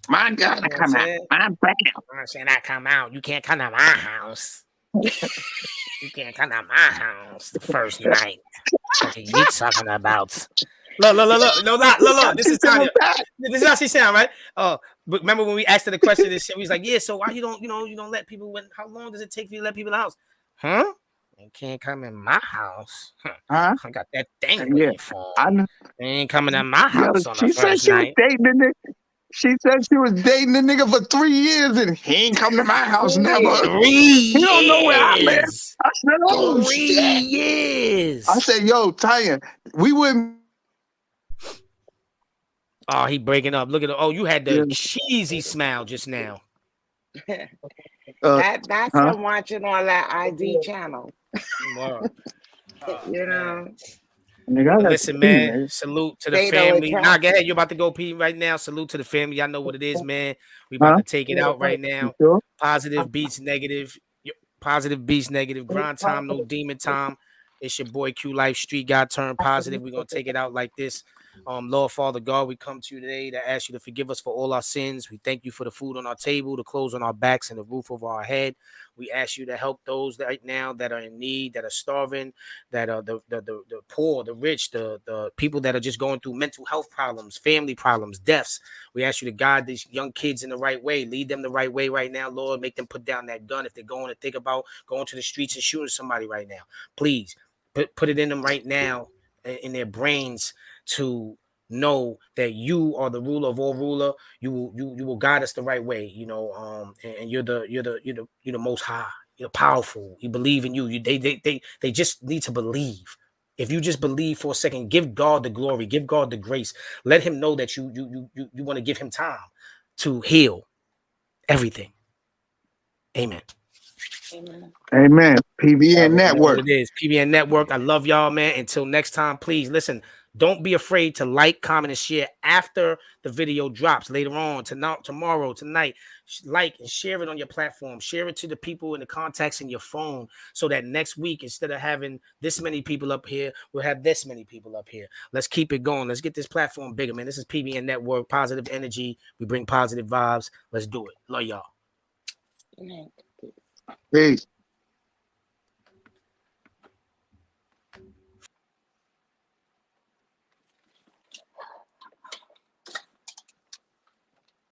My God, You know I what I'm come out. saying? My back. I'm saying I come out. You can't come to my house. You can't come to my house the first night. What are you talking about? Look. No, look. This is Tanya. This is how she sound, right? Oh, but remember when we asked her the question, this shit, we was like, yeah, so why you don't let people how long does it take for you to let people in the house? Huh? You can't come in my house. Huh? I got that thing Yeah. waiting for I him. know. They ain't coming to my Yo, house on the she said first she was night. dating the nigga. She said she was dating the nigga for 3 years and he ain't come to my house never. 3 He don't know where I live. years. I said, oh 3 shit. I years. said, yo, Tanya, we wouldn't. Oh, he breaking up. Look at it. Oh, you had Yeah. the cheesy smile just now. That's Huh? from watching all that ID channel. Word. Oh, You man. know, Nigga, I But got listen, to pee, man. nigga. Salute to the fatal family. Nah, go ahead. attraction. You're about to go pee right now. Salute to the family. Y'all know what it is, man. We about Huh? to take it out right You now. sure? Positive beats negative. Positive beats negative. Grind time, no demon time. It's your boy Q Life Street Guy turned positive. We're gonna take it out like this. Lord Father God, we come to you today to ask you to forgive us for all our sins. We thank you for the food on our table, the clothes on our backs, and the roof over our head. We ask you to help those right now that are in need, that are starving, that are the poor, the rich, the people that are just going through mental health problems, family problems, deaths. We ask you to guide these young kids in the right way, lead them the right way right now, Lord. Make them put down that gun if they're going to think about going to the streets and shooting somebody right now. Please put it in them right now, in their brains, to know that you are the ruler of all ruler. You will guide us the right way, and you're the most high. You're powerful. You believe in you. They just need to believe. If you just believe for a second, give God the glory, give God the grace. Let him know that you want to give him time to heal everything. Amen. Amen. Amen. Y'all PBN already know what Network. it is. PBN Network. I love y'all, man. Until next time, please listen. Don't be afraid to like, comment, and share after the video drops later on, tonight, tomorrow, tonight. Like and share it on your platform. Share it to the people and the contacts in your phone, so that next week, instead of having this many people up here, we'll have this many people up here. Let's keep it going. Let's get this platform bigger, man. This is PBN Network, positive energy. We bring positive vibes. Let's do it. Love y'all. Amen. Peace.